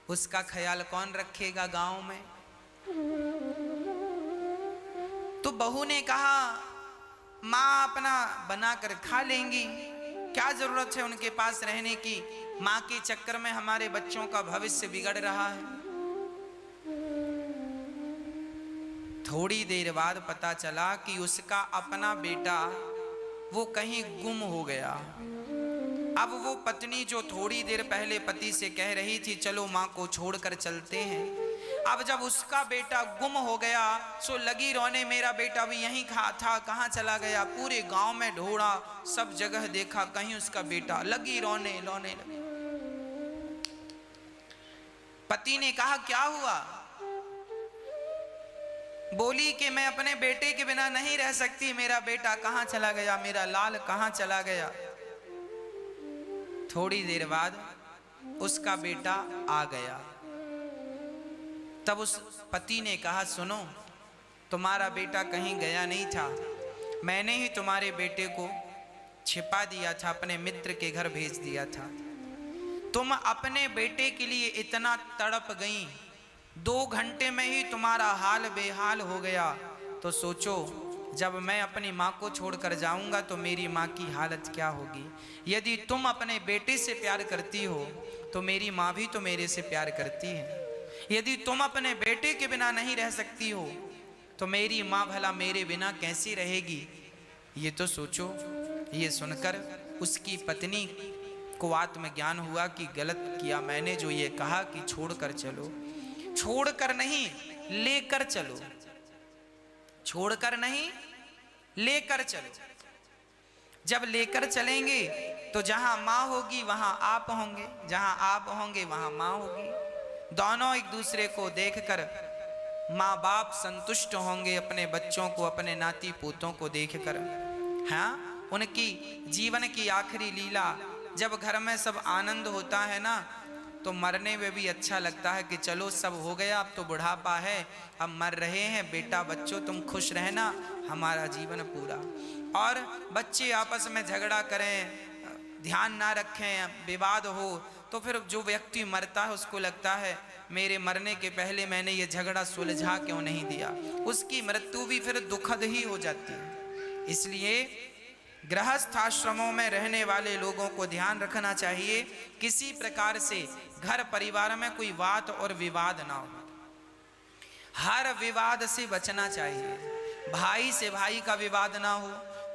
उसका ख्याल कौन रखेगा गांव में? तो बहू ने कहा, माँ अपना बनाकर खा लेंगी, क्या जरूरत है उनके पास रहने की? माँ के चक्कर में हमारे बच्चों का भविष्य बिगड़ रहा है। थोड़ी देर बाद पता चला कि उसका अपना बेटा वो कहीं गुम हो गया। अब वो पत्नी जो थोड़ी देर पहले पति से कह रही थी चलो माँ को छोड़कर चलते हैं, अब जब उसका बेटा गुम हो गया सो लगी रोने, मेरा बेटा भी यहीं था, कहाँ चला गया? पूरे गांव में ढूंढा, सब जगह देखा, कहीं उसका बेटा। लगी रोने लगी। पति ने कहा क्या हुआ? बोली कि मैं अपने बेटे के बिना नहीं रह सकती, मेरा बेटा कहाँ चला गया, मेरा लाल कहाँ चला गया? थोड़ी देर बाद उसका बेटा आ गया। तब उस पति ने कहा, सुनो, तुम्हारा बेटा कहीं गया नहीं था, मैंने ही तुम्हारे बेटे को छिपा दिया था, अपने मित्र के घर भेज दिया था। तुम अपने बेटे के लिए इतना तड़प गई, 2 घंटे में ही तुम्हारा हाल बेहाल हो गया। तो सोचो जब मैं अपनी माँ को छोड़कर जाऊंगा तो मेरी माँ की हालत क्या होगी? यदि तुम अपने बेटे से प्यार करती हो तो मेरी माँ भी तो मेरे से प्यार करती है। यदि तुम अपने बेटे के बिना नहीं रह सकती हो तो मेरी माँ भला मेरे बिना कैसी रहेगी? ये तो सोचो। ये सुनकर उसकी पत्नी को आत्मज्ञान हुआ कि गलत किया मैंने, जो ये कहा कि छोड़कर चलो। छोड़कर नहीं, लेकर चलो। छोड़कर नहीं, लेकर चलो। जब लेकर चलेंगे तो जहां माँ होगी वहां आप होंगे, जहां आप होंगे वहां माँ होगी। दोनों एक दूसरे को देखकर माँ बाप संतुष्ट होंगे, अपने बच्चों को, अपने नाती पोतों को देखकर। हाँ, उनकी जीवन की आखिरी लीला, जब घर में सब आनंद होता है ना, तो मरने में भी अच्छा लगता है कि चलो सब हो गया, अब तो बुढ़ापा है, अब मर रहे हैं, बेटा बच्चों तुम खुश रहना, हमारा जीवन पूरा। और बच्चे आपस में झगड़ा करें, ध्यान ना रखें, विवाद हो, तो फिर जो व्यक्ति मरता है उसको लगता है मेरे मरने के पहले मैंने ये झगड़ा सुलझा क्यों नहीं दिया, उसकी मृत्यु भी फिर दुखद ही हो जाती है। इसलिए गृहस्थ आश्रमों में रहने वाले लोगों को ध्यान रखना चाहिए किसी प्रकार से घर परिवार में कोई बात और विवाद ना हो, हर विवाद से बचना चाहिए। भाई से भाई का विवाद ना हो,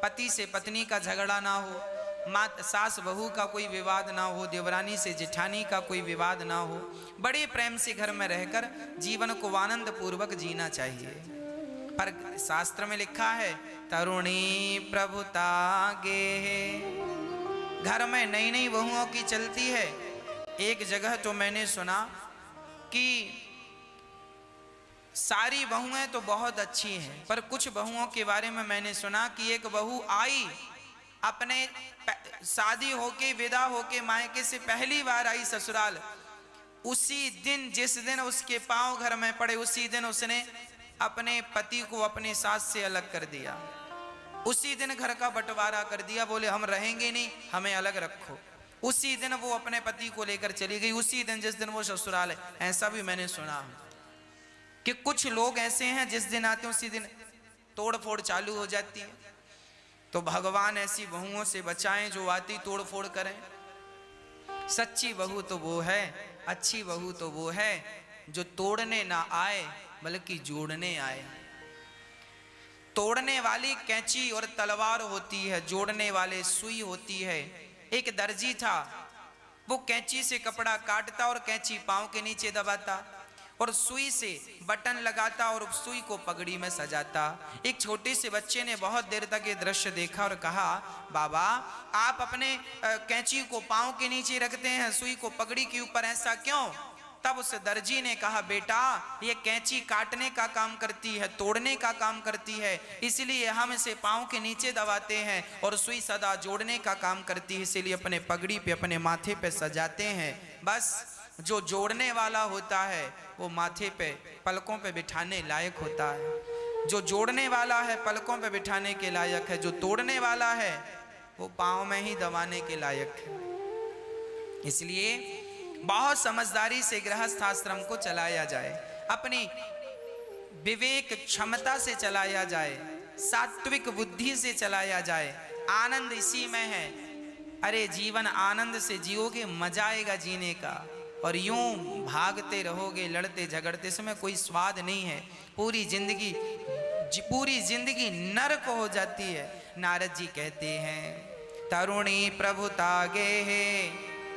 पति से पत्नी का झगड़ा ना हो, माँ सास बहू का कोई विवाद ना हो, देवरानी से जेठानी का कोई विवाद ना हो। बड़े प्रेम से घर में रहकर जीवन को आनंद पूर्वक जीना चाहिए। पर शास्त्र में लिखा है तरुणी प्रभुता गे, घर में नई नई बहुओं की चलती है। एक जगह तो मैंने सुना कि सारी बहुएं तो बहुत अच्छी हैं, पर कुछ बहुओं के बारे में मैंने सुना कि एक बहू आई, अपने शादी होके विदा होके मायके से पहली बार आई ससुराल, उसी दिन जिस दिन उसके पांव घर में पड़े उसी दिन उसने अपने पति को अपनी सास से अलग कर दिया। उसी दिन घर का बंटवारा कर दिया, बोले हम रहेंगे नहीं, हमें अलग रखो। उसी दिन वो अपने पति को लेकर चली गई, उसी दिन जिस दिन वो ससुराल है। ऐसा भी मैंने सुना है कि कुछ लोग ऐसे हैं जिस दिन आते हैं उसी दिन तोड़ फोड़ चालू हो जाती है। तो भगवान ऐसी बहुओं से बचाएं जो आती तोड़ फोड़ करें। सच्ची बहू तो वो है, अच्छी बहू तो वो है जो तोड़ने ना आए बल्कि जोड़ने आए। तोड़ने वाली कैंची और तलवार होती है, जोड़ने वाले सुई होती है। एक दर्जी था, वो कैंची से कपड़ा काटता और कैंची पांव के नीचे दबाता और सुई से बटन लगाता और सुई को पगड़ी में सजाता। एक छोटे से बच्चे ने बहुत देर तक ये दृश्य देखा और कहा, बाबा आप अपने कैंची को पांव के नीचे रखते हैं, सुई को पगड़ी के ऊपर, ऐसा क्यों? तब उस दर्जी ने कहा, बेटा ये कैंची काटने का काम करती है, तोड़ने का काम करती है, इसलिए हम इसे पांव के नीचे दबाते हैं, और सुई सदा जोड़ने का काम करती है, इसीलिए अपने पगड़ी पे अपने माथे पे सजाते हैं। बस जो जोड़ने वाला होता है वो माथे पे पलकों पे बिठाने लायक होता है। जो जोड़ने वाला है पलकों पे बिठाने के लायक है, जो तोड़ने वाला है वो पांव में ही दबाने के लायक है। इसलिए बहुत समझदारी से गृहस्थ आश्रम को चलाया जाए, अपनी विवेक क्षमता से चलाया जाए, सात्विक बुद्धि से चलाया जाए। आनंद इसी में है। अरे जीवन आनंद से जियोगे, मजा आएगा जीने का, और यूं भागते रहोगे लड़ते झगड़ते, इसमें कोई स्वाद नहीं है। पूरी जिंदगी नरक हो जाती है। नारद जी कहते हैं तरुणी प्रभुता गे है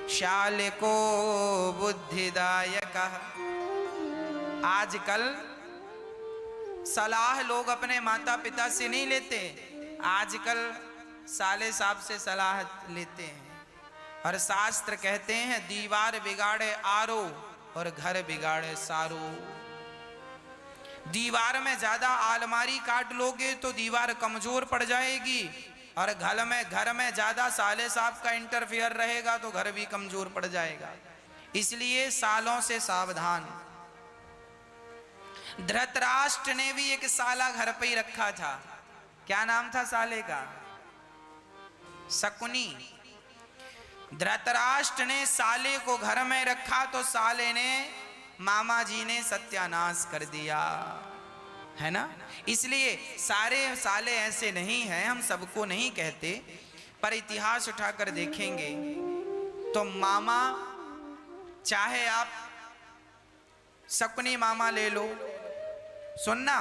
शाल को बुद्धिदायक। आजकल सलाह लोग अपने माता पिता से नहीं लेते, आजकल साले साहब से सलाह लेते हैं। और शास्त्र कहते हैं दीवार बिगाड़े आरो और घर बिगाड़े सारो। दीवार में ज्यादा आलमारी काट लोगे तो दीवार कमजोर पड़ जाएगी, और घर में ज्यादा साले साहब का इंटरफेयर रहेगा तो घर भी कमजोर पड़ जाएगा। इसलिए सालों से सावधान। धृतराष्ट्र ने भी एक साला घर पे ही रखा था। क्या नाम था साले का? शकुनी। धृतराष्ट्र ने साले को घर में रखा तो साले ने, मामा जी ने सत्यानाश कर दिया, है ना। इसलिए सारे साले ऐसे नहीं हैं, हम सबको नहीं कहते, पर इतिहास उठाकर देखेंगे तो मामा, चाहे आप शकुनी मामा ले लो, सुनना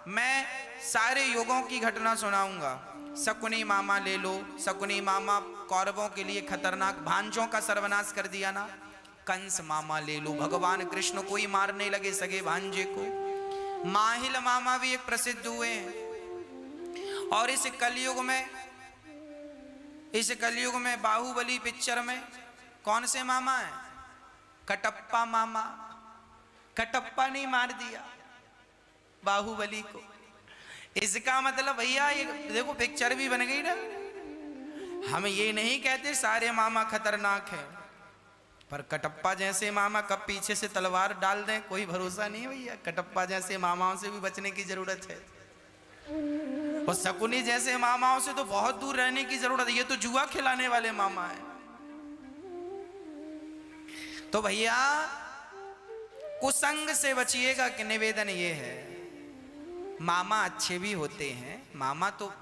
मैं सारे युगों की घटना सुनाऊंगा। शकुनी मामा ले लो। शकुनी मामा कौरवों के लिए खतरनाक, भांजों का सर्वनाश कर दिया ना। कंस मामा ले लो, भगवान कृष्ण को ही मारने लगे सगे भांजे को। माहिल मामा भी एक प्रसिद्ध हुए हैं। और इस कलयुग में बाहुबली पिक्चर में कौन से मामा है? कटप्पा मामा। कटप्पा ने मार दिया बाहुबली को। इसका मतलब भैया ये देखो पिक्चर भी बन गई ना। हम ये नहीं कहते सारे मामा खतरनाक हैं, पर कटप्पा जैसे मामा कब पीछे से तलवार डाल दें कोई भरोसा नहीं भैया। कटप्पा जैसे मामाओं से भी बचने की जरूरत है, और शकुनी जैसे मामाओं से तो बहुत दूर रहने की जरूरत है। ये तो जुआ खिलाने वाले मामा है। तो भैया कुसंग से बचिएगा कि निवेदन ये है, मामा अच्छे भी होते हैं। मामा तो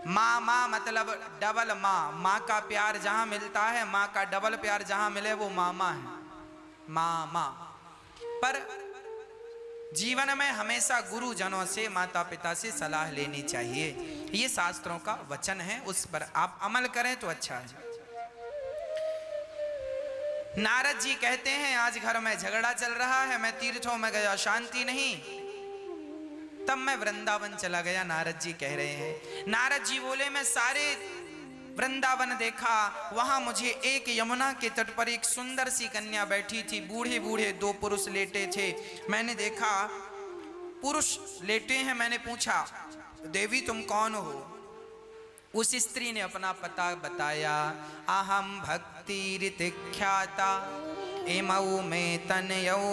माँ मतलब डबल माँ का प्यार जहां मिलता है, माँ का डबल प्यार जहां मिले वो मामा है, मामा। पर जीवन में हमेशा गुरुजनों से, माता पिता से सलाह लेनी चाहिए। ये शास्त्रों का वचन है, उस पर आप अमल करें तो अच्छा है। नारद जी कहते हैं आज घर में झगड़ा चल रहा है, मैं तीर्थों में गया शांति नहीं, तब मैं वृंदावन चला गया। नारद जी कह रहे हैं, नारद जी बोले मैं सारे वृंदावन देखा, वहां मुझे एक यमुना के तट पर एक सुंदर सी कन्या बैठी थी, बूढ़े बूढ़े दो पुरुष लेटे थे। मैंने देखा पुरुष लेटे हैं, मैंने पूछा देवी तुम कौन हो? उस स्त्री ने अपना पता बताया, अहम भक्ति ऋतिख्याता इमऊ में तनयौ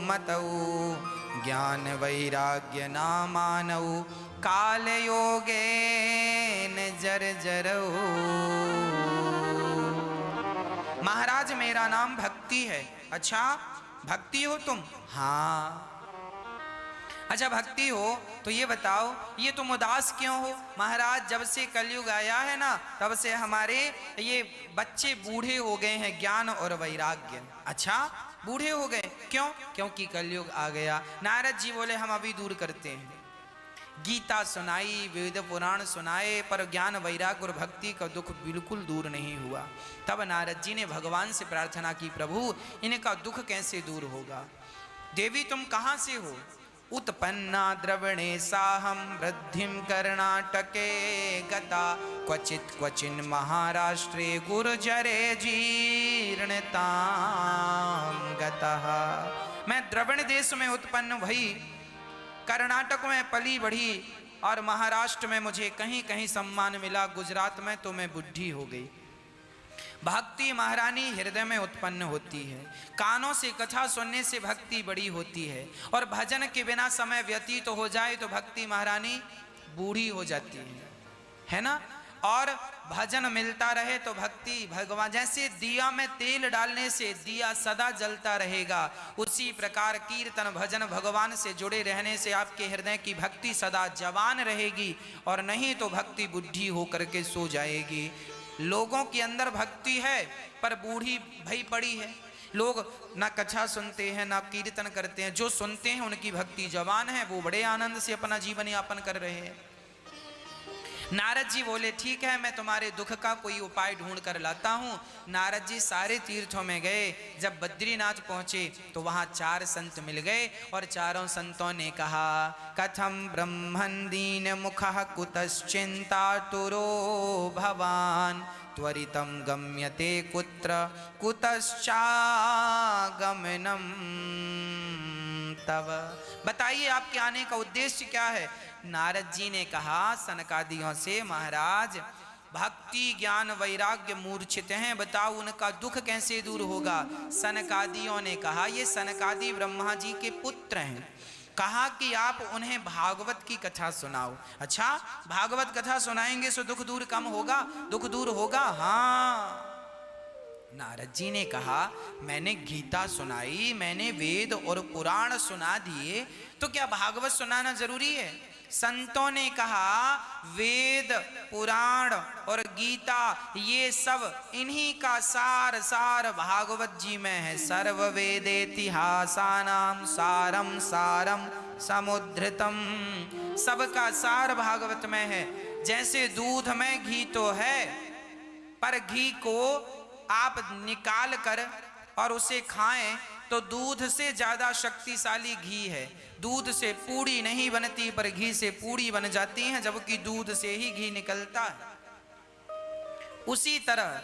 मतऊ ज्ञान वैराग्य नामानऊ काल योगे न जर्जरऊ। महाराज मेरा नाम भक्ति है। अच्छा भक्ति हो तुम? हाँ। अच्छा भक्ति हो तो ये बताओ ये तुम उदास क्यों हो? महाराज जब से कलयुग आया है ना, तब से हमारे ये बच्चे बूढ़े हो गए हैं, ज्ञान और वैराग्य। अच्छा बूढ़े हो गए क्यों? क्योंकि कलयुग आ गया। नारद जी बोले हम अभी दूर करते हैं। गीता सुनाई, वेद पुराण सुनाए, पर ज्ञान वैराग्य और भक्ति का दुख बिल्कुल दूर नहीं हुआ। तब नारद जी ने भगवान से प्रार्थना की, प्रभु इनका दुख कैसे दूर होगा? देवी तुम कहाँ से हो? उत्पन्ना द्रवणे साहम वृद्धिम कर्णाटके गता क्वचित क्वचिन महाराष्ट्रे गुर्जरे जीर्णताम गतः। मैं द्रवण देश में उत्पन्न भई, कर्नाटक में पली बढ़ी, और महाराष्ट्र में मुझे कहीं कहीं सम्मान मिला, गुजरात में तो मैं बुढ़ी हो गई। भक्ति महारानी हृदय में उत्पन्न होती है, कानों से कथा सुनने से भक्ति बड़ी होती है, और भजन के बिना समय व्यतीत हो जाए तो भक्ति महारानी बूढ़ी हो जाती है ना। और भजन मिलता रहे तो भक्ति भगवान, जैसे दिया में तेल डालने से दिया सदा जलता रहेगा, उसी प्रकार कीर्तन भजन भगवान से जुड़े रहने से आपके हृदय की भक्ति सदा जवान रहेगी, और नहीं तो भक्ति बुढ़ी होकर के सो जाएगी। लोगों के अंदर भक्ति है पर बूढ़ी भई पड़ी है। लोग ना कथा सुनते हैं ना कीर्तन करते हैं, जो सुनते हैं उनकी भक्ति जवान है, वो बड़े आनंद से अपना जीवन यापन कर रहे हैं। नारद जी बोले ठीक है मैं तुम्हारे दुख का कोई उपाय ढूंढ कर लाता हूँ। नारद जी सारे तीर्थों में गए, जब बद्रीनाथ पहुँचे तो वहाँ 4 संत मिल गए, और चारों संतों ने कहा कथम ब्रह्मन् दीन मुखः कुतश्चिंता तुरो भवान त्वरितं गम्यते कुत्र कुतश्चागमनम तव। बताइए आपके आने का उद्देश्य क्या है? नारद जी ने कहा सनकादियों से, महाराज भक्ति ज्ञान वैराग्य मूर्छित हैं, बताओ उनका दुख कैसे दूर होगा? सनकादियों ने कहा ये सनकादि ब्रह्मा जी के पुत्र हैं, कहा कि आप उन्हें भागवत की कथा सुनाओ। अच्छा भागवत कथा सुनाएंगे तो दुख दूर कम होगा, दुख दूर होगा? हाँ। नारद जी ने कहा मैंने गीता सुनाई, मैंने वेद और पुराण सुना दिए, तो क्या भागवत सुनाना जरूरी है? संतों ने कहा वेद पुराण और गीता ये सब इन्हीं का सार सार भागवत जी में है। सर्व वेदेतिहासानां सारम सारम समुद्धृतम, सबका सार भागवत में है। जैसे दूध में घी तो है, पर घी को आप निकाल कर और उसे खाएं तो दूध से ज्यादा शक्तिशाली घी है। दूध से पूड़ी नहीं बनती पर घी से पूड़ी बन जाती है, जबकि दूध से ही घी निकलता है। उसी तरह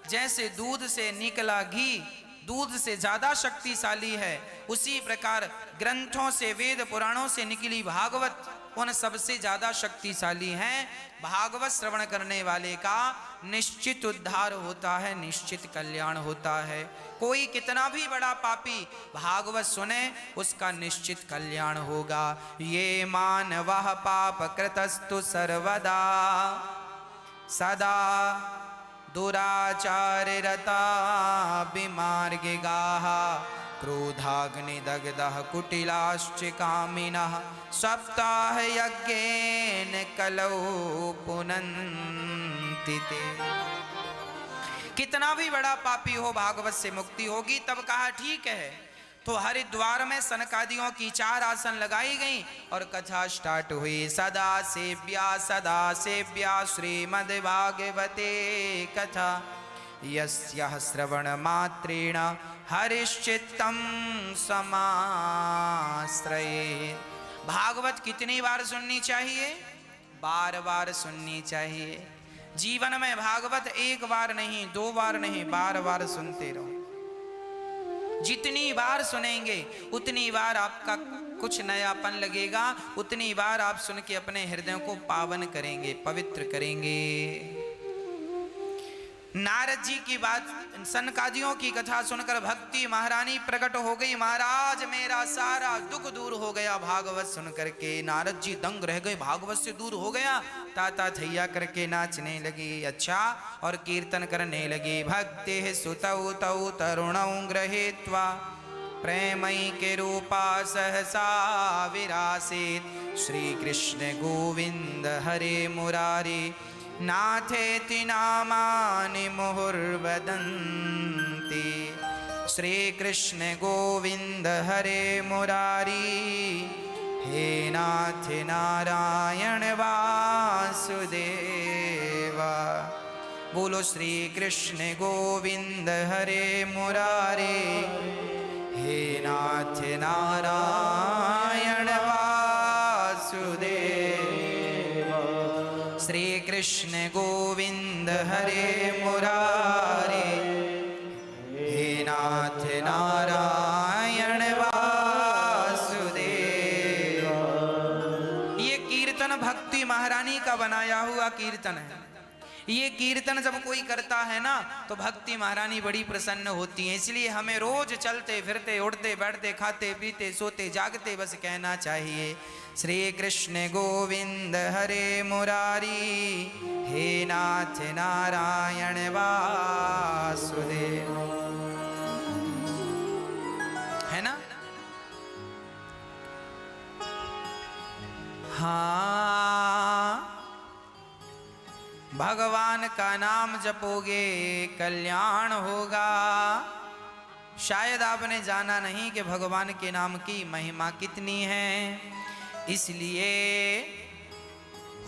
जैसे दूध से निकला घी दूध से ज्यादा शक्तिशाली है, उसी प्रकार ग्रंथों से वेद पुराणों से निकली भागवत उन सबसे ज्यादा शक्तिशाली हैं। भागवत श्रवण करने वाले का निश्चित उद्धार होता है, निश्चित कल्याण होता है। कोई कितना भी बड़ा पापी भागवत सुने उसका निश्चित कल्याण होगा। ये मानवः पाप कृतस्तु सर्वदा सदा दुराचाररता विमार्गिगाः क्रोधाग्निदग्धः कुटिलाश्च कामिनः सप्ताहयज्ञेन कलौ पुनन्ति ते। कितना भी बड़ा पापी हो भागवत से मुक्ति होगी। तब कहा ठीक है। तो हरिद्वार में सनकादियों की 4 आसन लगाई गई और कथा स्टार्ट हुई। सदा सेव्या श्रीमद्भागवते कथा यस्याः श्रवण मात्रेण हरिश्चित्तं समाश्रये। भागवत कितनी बार सुननी चाहिए? बार बार सुननी चाहिए। जीवन में भागवत 1 बार नहीं, 2 बार नहीं, बार बार सुनते रहो। जितनी बार सुनेंगे उतनी बार आपका कुछ नयापन लगेगा, उतनी बार आप सुन के अपने हृदय को पावन करेंगे, पवित्र करेंगे। नारद जी की बात, सनकादियों की कथा सुनकर भक्ति महारानी प्रकट हो गई। महाराज मेरा सारा दुख दूर हो गया भागवत सुन करके। नारद जी दंग रह गए, भागवत से दूर हो गया। ताता थैया करके नाचने लगी। अच्छा, और कीर्तन करने लगी। भक्ति सुतौ तौ तरुणौ गृहीत्वा प्रेमई के रूपा सहसा विरासीत। श्री कृष्ण गोविंद हरे मुरारी नाथेति नामानि मुहुर्वदन्ति। श्री कृष्ण गोविंद हरे मुरारी हे नाथ नारायण वासुदेव। बोलो श्री कृष्ण गोविंद हरे मुरारी हे नाथ नारायण वासुदेव। श्री कृष्ण गोविंद हरे मुरारी हे नाथ नारायण वासुदेव। ये कीर्तन भक्ति महारानी का बनाया हुआ कीर्तन है। ये कीर्तन जब कोई करता है ना तो भक्ति महारानी बड़ी प्रसन्न होती है। इसलिए हमें रोज चलते फिरते उठते बैठते खाते पीते सोते जागते बस कहना चाहिए श्री कृष्ण गोविंद हरे मुरारी हे नाथ नारायण वासुदेव। है ना? हाँ, भगवान का नाम जपोगे कल्याण होगा। शायद आपने जाना नहीं कि भगवान के नाम की महिमा कितनी है। इसलिए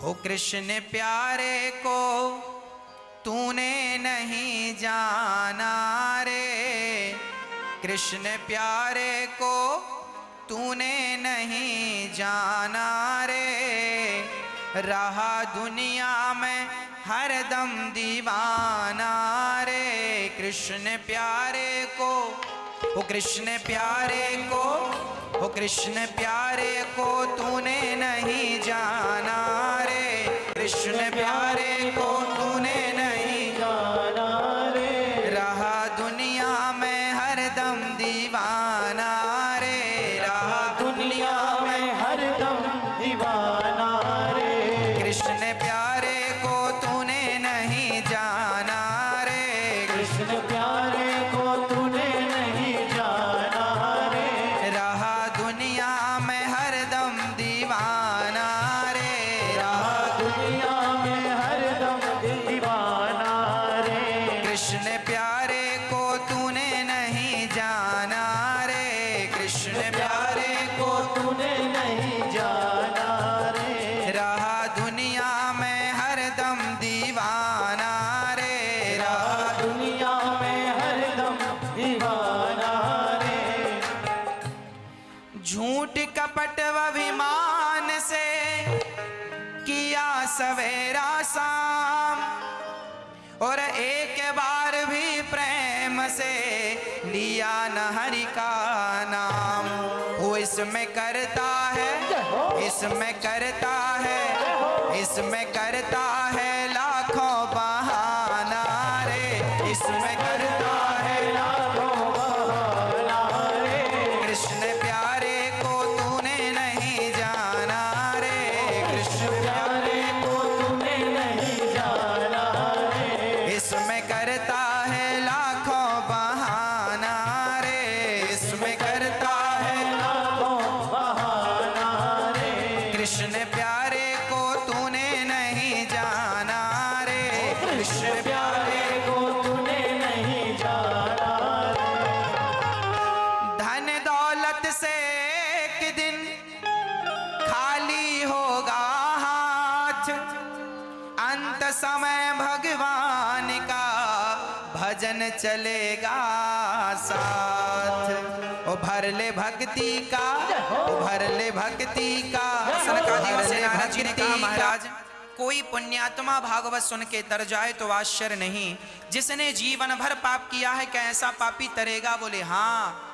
हो कृष्ण प्यारे को तूने नहीं जाना रे। कृष्ण प्यारे को तूने नहीं जाना रे। रहा दुनिया में हरदम दीवाना रे। कृष्ण प्यारे को, ओ कृष्ण प्यारे को, ओ कृष्ण प्यारे को तूने नहीं जाना रे। कृष्ण प्यारे को तूने नहीं जाना रे। रहा दुनिया में हरदम दीवाना रे। रहा दुनिया में हरदम दीवाना रे। कृष्ण प्यारे को तूने नहीं जाना रे। कृष्ण प्यारे को तूने नहीं जाना रे। रहा दुनिया में हरदम दीवाना रे। रहा दुनिया में हरदम दीवाना रे। कृष्ण प्यारे को तूने नहीं जाना रे। कृष्ण प्यारे को तूने नहीं जाना रे। रहा दुनिया में हरदम दीवाना रे। रहा दुनिया में हरदम दीवाना रे। झूठ कपट व अभिमान से किया सवेरा शाम और एक बार भी प्रेम प्रेम से लिया न हरि का नाम। वो इसमें करता है, इसमें करता है, इसमें करता है लाखों बहाना रे, इसमें करता है लाखों बहाना रे। कृष्ण प्यारे को तूने नहीं जाना रे, कृष्ण प्यारे को तूने नहीं जाना रे। इसमें करता है लाखों बहाना रे, इसमें करता है लाखों बहाना रे। कृष्ण प्यारे को तूने नहीं जाना रे, कृष्ण प्यारे को तूने नहीं जाना रे। धन दौलत से एक दिन खाली होगा हाथ, अंत समय भगवान का भजन चलेगा साथ। ओ भर ले भक्ति का, ओ भर ले भक्ति का। सनकादियों से नारद जी ने कहा, महाराज कोई पुण्यात्मा भागवत सुन के तर जाए तो आश्चर्य नहीं, जिसने जीवन भर पाप किया है क्या ऐसा पापी तरेगा? बोले हाँ,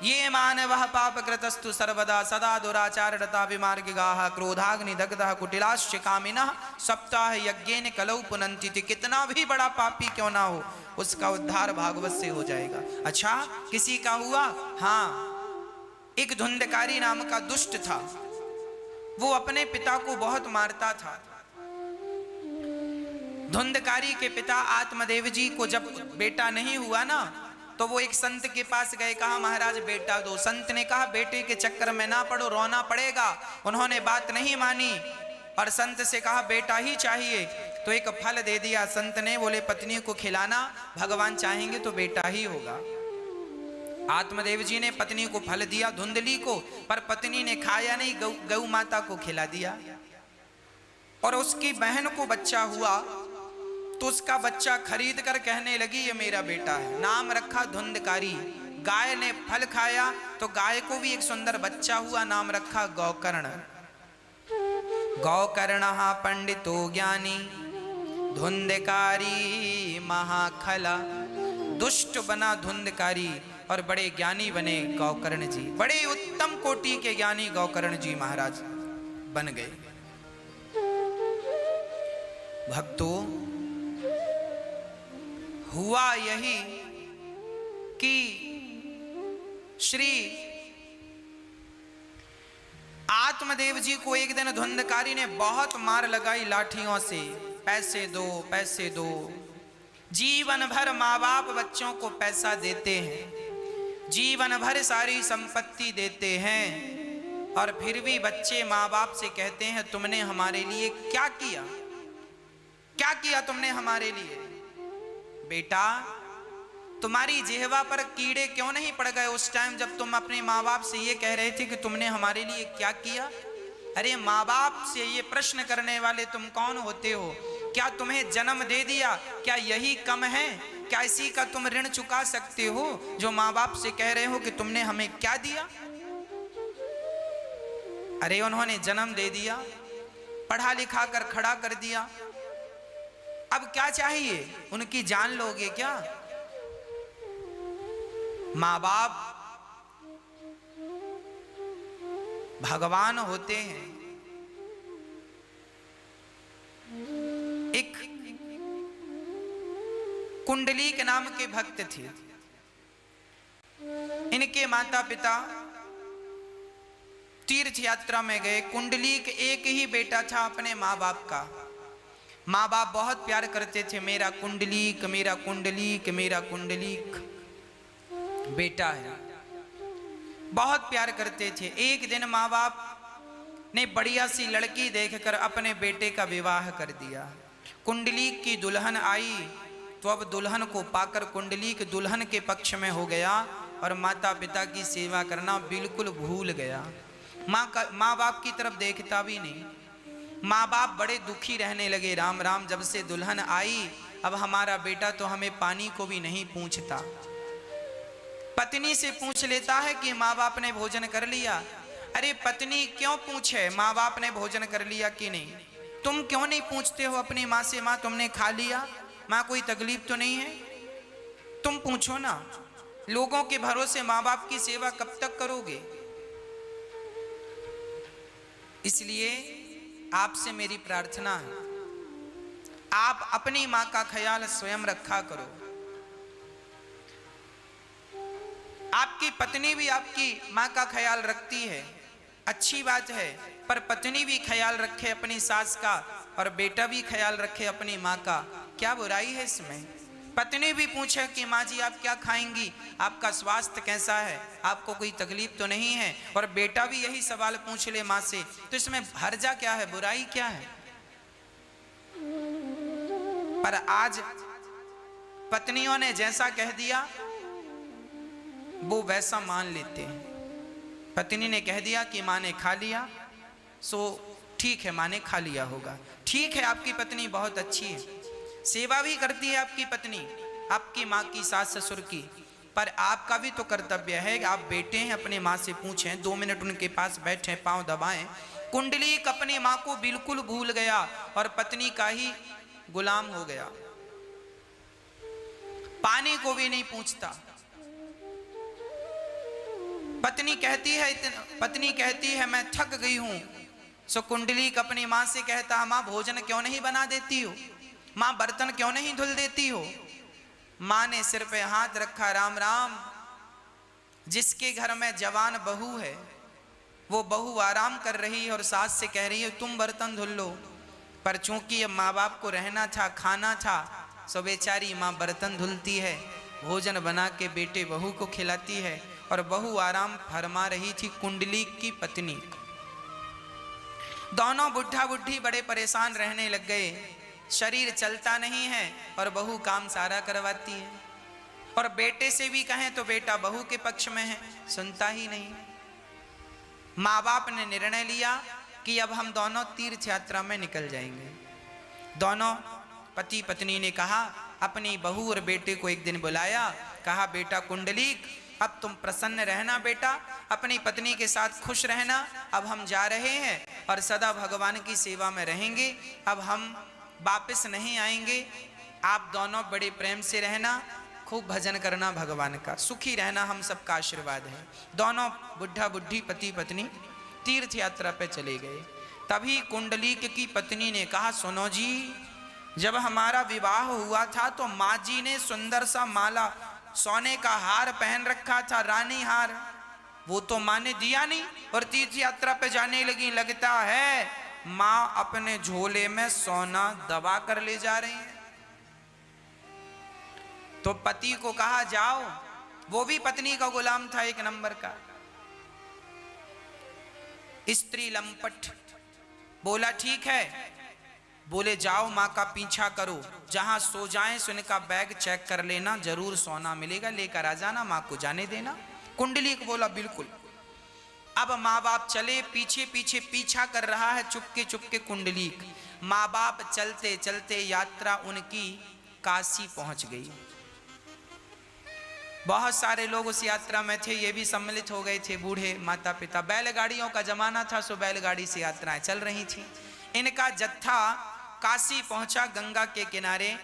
ये मानव पाप कृतस्तु सर्वदा सदा दुराचारता विमार्गिगाः क्रोधाग्नि दग्धः कुटिलाश्च कामिनः सप्ताह यज्ञेन कलौ पुनन्ति। कितना भी बड़ा पापी क्यों ना हो उसका उद्धार भागवत से हो जाएगा। अच्छा, किसी का हुआ? हाँ, एक धुंधकारी नाम का दुष्ट था, वो अपने पिता को बहुत मारता था। धुंधकारी के पिता आत्मदेव जी को जब बेटा नहीं हुआ ना, तो वो एक संत के पास गए, कहा महाराज बेटा दो। संत ने कहा बेटे के चक्कर में ना पड़ो, रोना पड़ेगा। उन्होंने बात नहीं मानी और संत से कहा बेटा ही चाहिए, तो एक फल दे दिया संत ने। बोले पत्नी को खिलाना, भगवान चाहेंगे तो बेटा ही होगा। आत्मदेव जी ने पत्नी को फल दिया धुंधली को, पर पत्नी ने खाया नहीं, गौ माता को खिला दिया। और उसकी बहन को बच्चा हुआ तो उसका बच्चा खरीद कर कहने लगी ये मेरा बेटा है, नाम रखा धुंधकारी। गाय ने फल खाया तो गाय को भी एक सुंदर बच्चा हुआ, नाम रखा गौकर्ण। गौकर्णः पंडितो ज्ञानी धुंधकारी महाखला। दुष्ट बना धुंधकारी और बड़े ज्ञानी बने गौकर्ण जी, बड़े उत्तम कोटि के ज्ञानी गौकर्ण जी महाराज बन गए। भक्तों, हुआ यही कि श्री आत्मदेव जी को एक दिन धुंधकारी ने बहुत मार लगाई लाठियों से, पैसे दो पैसे दो। जीवन भर माँ बाप बच्चों को पैसा देते हैं, जीवन भर सारी संपत्ति देते हैं, और फिर भी बच्चे माँ बाप से कहते हैं तुमने हमारे लिए क्या किया, क्या किया तुमने हमारे लिए? बेटा, तुम्हारी जिह्वा पर कीड़े क्यों नहीं पड़ गए उस टाइम जब तुम अपने माँ बाप से ये कह रहे थे कि तुमने हमारे लिए क्या किया? अरे माँ बाप से ये प्रश्न करने वाले तुम कौन होते हो? क्या तुम्हें जन्म दे दिया, क्या यही कम है? क्या इसी का तुम ऋण चुका सकते हो जो माँ बाप से कह रहे हो कि तुमने हमें क्या दिया? अरे उन्होंने जन्म दे दिया, पढ़ा लिखा कर खड़ा कर दिया, अब क्या चाहिए? उनकी जान लोगे क्या? माँ बाप भगवान होते हैं। एक कुंडली के नाम के भक्त थे, इनके माता पिता तीर्थ यात्रा में गए। कुंडली के एक ही बेटा था अपने माँ बाप का। माँ बाप बहुत प्यार करते थे, मेरा कुंडलीक मेरा कुंडलीक मेरा कुंडलीक बेटा है, बहुत प्यार करते थे। एक दिन माँ बाप ने बढ़िया सी लड़की देखकर अपने बेटे का विवाह कर दिया। कुंडलीक की दुल्हन आई तो अब दुल्हन को पाकर कुंडलीक दुल्हन के पक्ष में हो गया और माता पिता की सेवा करना बिल्कुल भूल गया। माँ बाप की तरफ देखता भी नहीं। माँ बाप बड़े दुखी रहने लगे। राम राम, जब से दुल्हन आई अब हमारा बेटा तो हमें पानी को भी नहीं पूछता। पत्नी से पूछ लेता है कि माँ बाप ने भोजन कर लिया। अरे पत्नी क्यों पूछे माँ बाप ने भोजन कर लिया कि नहीं? तुम क्यों नहीं पूछते हो अपनी माँ से, माँ तुमने खा लिया, माँ कोई तकलीफ तो नहीं है? तुम पूछो ना, लोगों के भरोसे माँ बाप की सेवा कब तक करोगे? इसलिए आपसे मेरी प्रार्थना है, आप अपनी माँ का ख्याल स्वयं रखा करो। आपकी पत्नी भी आपकी माँ का ख्याल रखती है, अच्छी बात है, पर पत्नी भी ख्याल रखे अपनी सास का और बेटा भी ख्याल रखे अपनी माँ का, क्या बुराई है इसमें? पत्नी भी पूछे कि माँ जी आप क्या खाएंगी, आपका स्वास्थ्य कैसा है, आपको कोई तकलीफ तो नहीं है, और बेटा भी यही सवाल पूछ ले माँ से, तो इसमें हर्जा क्या है, बुराई क्या है? पर आज पत्नियों ने जैसा कह दिया वो वैसा मान लेते हैं। पत्नी ने कह दिया कि माँ ने खा लिया, सो ठीक है, माँ ने खा लिया होगा। ठीक है, आपकी पत्नी बहुत अच्छी है, सेवा भी करती है आपकी पत्नी, आपकी माँ की, सास ससुर की, पर आपका भी तो कर्तव्य है कि आप बेटे हैं, अपने माँ से पूछें, 2 मिनट उनके पास बैठें, पांव दबाएं। कुंडलीक अपनी माँ को बिल्कुल भूल गया और पत्नी का ही गुलाम हो गया, पानी को भी नहीं पूछता। पत्नी कहती है मैं थक गई हूं। सो कुंडलीक अपनी माँ से कहता, माँ भोजन क्यों नहीं बना देती हो, माँ बर्तन क्यों नहीं धुल देती हो? माँ ने सिर पे हाथ रखा, राम राम, जिसके घर में जवान बहू है वो बहू आराम कर रही है और सास से कह रही है तुम बर्तन धुल लो, पर चूंकि अब माँ बाप को रहना था, खाना था, सो बेचारी माँ बर्तन धुलती है, भोजन बना के बेटे बहू को खिलाती है, और बहू आराम फरमा रही थी। कुंडलीक की पत्नी, दोनों बुढ़ा बुढ़ी बड़े परेशान रहने लग गए, शरीर चलता नहीं है और बहू काम सारा करवाती है, और बेटे से भी कहें तो बेटा बहू के पक्ष में है, सुनता ही नहीं। माँ बाप ने निर्णय लिया कि अब हम दोनों तीर्थ यात्रा में निकल जाएंगे। दोनों पति पत्नी ने कहा, अपनी बहू और बेटे को एक दिन बुलाया, कहा बेटा कुंडलीक अब तुम प्रसन्न रहना बेटा, अपनी पत्नी के साथ खुश रहना, अब हम जा रहे हैं और सदा भगवान की सेवा में रहेंगे, अब हम वापस नहीं आएंगे, आप दोनों बड़े प्रेम से रहना, खूब भजन करना भगवान का, सुखी रहना, हम सबका आशीर्वाद है। दोनों बुढ़ा बुढ़ी पति पत्नी तीर्थ यात्रा पे चले गए। तभी कुंडलीक की पत्नी ने कहा, सुनो जी, जब हमारा विवाह हुआ था तो माँ जी ने सुंदर सा माला सोने का हार पहन रखा था, रानी हार, वो तो माँ ने दिया नहीं और तीर्थ यात्रा पे जाने लगी, लगता है माँ अपने झोले में सोना दबा कर ले जा रही है। तो पति को कहा जाओ, वो भी पत्नी का गुलाम था एक नंबर का, स्त्री लंपट, बोला ठीक है, बोले जाओ माँ का पीछा करो, जहां सो जाएं सो इनका बैग चेक कर लेना, जरूर सोना मिलेगा, लेकर आ जाना, माँ को जाने देना। कुंडलीक बोला बिल्कुल। अब माँ बाप चले, पीछे पीछे पीछा कर रहा है चुपके चुपके कुंडलीक। माँ बाप चलते चलते यात्रा उनकी काशी पहुंच गई। बहुत सारे लोग उस यात्रा में थे, ये भी सम्मिलित हो गए थे, बूढ़े माता पिता, बैलगाड़ियों का जमाना था, सो बैलगाड़ी से यात्राएं चल रही थी। इनका जत्था काशी पहुंचा, गंगा के किनारे।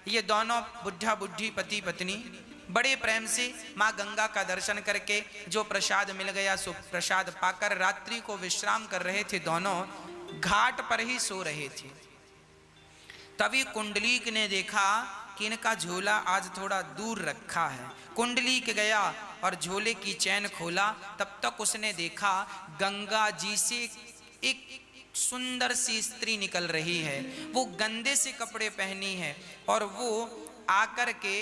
ये दोनों बुढ़ा बुढ़ी पति पत्नी बड़े प्रेम से माँ गंगा का दर्शन करके जो प्रसाद मिल गया सो प्रसाद पाकर रात्रि को विश्राम कर रहे थे, दोनों घाट पर ही सो रहे थे। तभी कुंडलीक ने देखा कि इनका झोला आज थोड़ा दूर रखा है। कुंडलीक गया और झोले की चैन खोला, तब तक उसने देखा गंगा जी से एक सुंदर सी स्त्री निकल रही है, वो गंदे से कपड़े पहनी है, और वो आकर के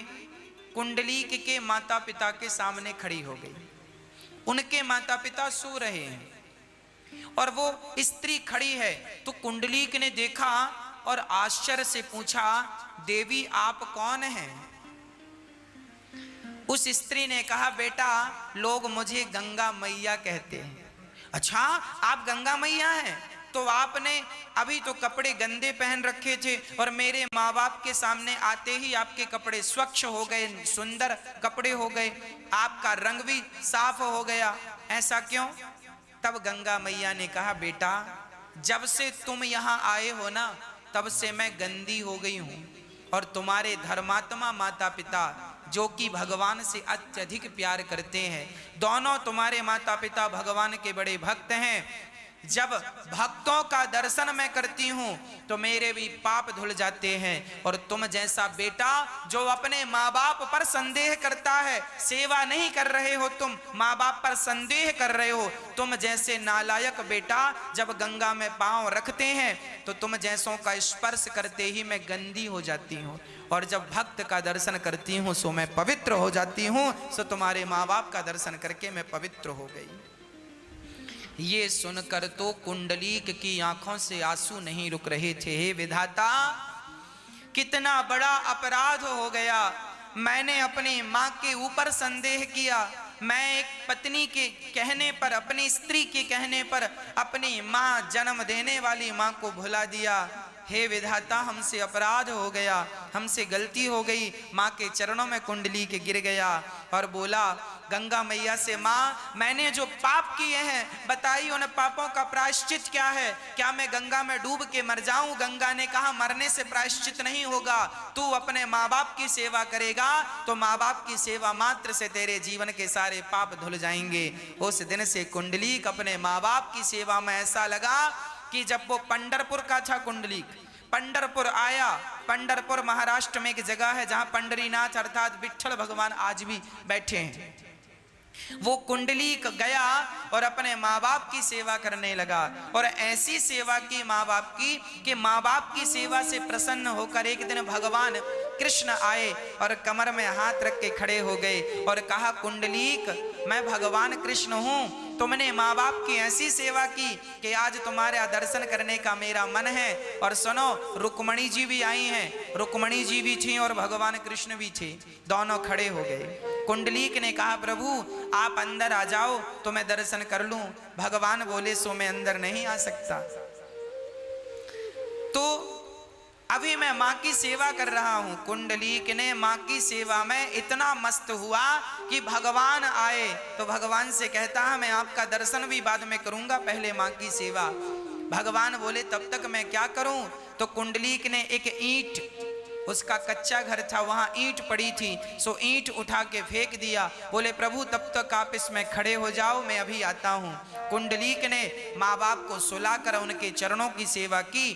कुंडलीक के माता पिता के सामने खड़ी हो गई। उनके माता पिता सो रहे हैं और वो स्त्री खड़ी है। तो कुंडलीक ने देखा और आश्चर्य से पूछा, देवी आप कौन हैं? उस स्त्री ने कहा, बेटा लोग मुझे गंगा मैया कहते हैं। अच्छा, आप गंगा मैया हैं? तो आपने अभी तो कपड़े गंदे पहन रखे थे और मेरे माँ बाप के सामने आते ही आपके कपड़े स्वच्छ हो गए, सुंदर कपड़े हो गए, आपका रंग भी साफ हो गया, ऐसा क्यों? तब गंगा मैया ने कहा, बेटा जब से तुम यहाँ आए हो ना, तब से मैं गंदी हो गई हूँ, और तुम्हारे धर्मात्मा माता पिता जो कि भगवान से अत्यधिक प्यार करते हैं। दोनों तुम्हारे माता पिता भगवान के बड़े भक्त हैं। जब भक्तों का दर्शन मैं करती हूँ तो मेरे भी पाप धुल जाते हैं। और तुम जैसा बेटा जो अपने माँ बाप पर संदेह करता है, सेवा नहीं कर रहे हो, तुम माँ बाप पर संदेह कर रहे हो। तुम जैसे नालायक बेटा जब गंगा में पांव रखते हैं तो तुम जैसों का स्पर्श करते ही मैं गंदी हो जाती हूँ, और जब भक्त का दर्शन करती हूँ सो मैं पवित्र हो जाती हूँ। सो तुम्हारे माँ बाप का दर्शन करके मैं पवित्र हो गई। ये सुनकर तो कुंडलीक की आंखों से आंसू नहीं रुक रहे थे। हे विधाता, कितना बड़ा अपराध हो गया। मैंने अपनी माँ के ऊपर संदेह किया। मैं एक पत्नी के कहने पर, अपनी स्त्री के कहने पर अपनी माँ, जन्म देने वाली माँ को भुला दिया। हे विधाता, हमसे अपराध हो गया, हमसे गलती हो गई। माँ के चरणों में कुंडली के गिर गया और बोला गंगा मैया से, माँ मैंने जो पाप किए हैं बताइए उन पापों का प्रायश्चित क्या है? क्या मैं गंगा में डूब के मर जाऊं? गंगा ने कहा मरने से प्रायश्चित नहीं होगा, तू अपने माँ बाप की सेवा करेगा तो माँ बाप की सेवा मात्र से तेरे जीवन के सारे पाप धुल जाएंगे। उस दिन से कुंडलीक अपने माँ बाप की सेवा में ऐसा लगा कि जब वो पंढरपुर का था, कुंडलीक पंढरपुर आया। पंढरपुर महाराष्ट्र में एक जगह है जहां पंढरीनाथ अर्थात विठ्ठल भगवान आज भी बैठे हैं। वो कुंडलीक गया और अपने माँ बाप की सेवा करने लगा, और ऐसी सेवा की माँ बाप की कि माँ बाप की सेवा से प्रसन्न होकर एक दिन भगवान कृष्ण आए और कमर में हाथ रख के खड़े हो गए और कहा कुंडलीक, मैं भगवान कृष्ण हूँ। तुमने माँ बाप की ऐसी सेवा की कि आज तुम्हारा दर्शन करने का मेरा मन है। और सुनो, रुक्मणी जी भी आई हैं। रुक्मणी जी भी थी और भगवान कृष्ण भी थे, दोनों खड़े हो गए। कुंडलीक ने कहा प्रभु आप अंदर आ जाओ तो मैं दर्शन कर लूं। भगवान बोले सो मैं अंदर नहीं आ सकता, तो अभी मैं माँ की सेवा कर रहा हूं। कुंडलीक ने माँ की सेवा में इतना मस्त हुआ कि भगवान आए तो भगवान से कहता है मैं आपका दर्शन भी बाद में करूंगा, पहले माँ की सेवा। भगवान बोले तब तक मैं क्या करूं? तो कुंडलीक ने एक ईंट, उसका कच्चा घर था, वहां ईंट पड़ी थी, सो ईंट उठा के फेंक दिया। बोले प्रभु तब तक आप इसमें खड़े हो जाओ, मैं अभी आता हूं। कुंडलीक ने माँ बाप को सुलाकर उनके चरणों की सेवा की,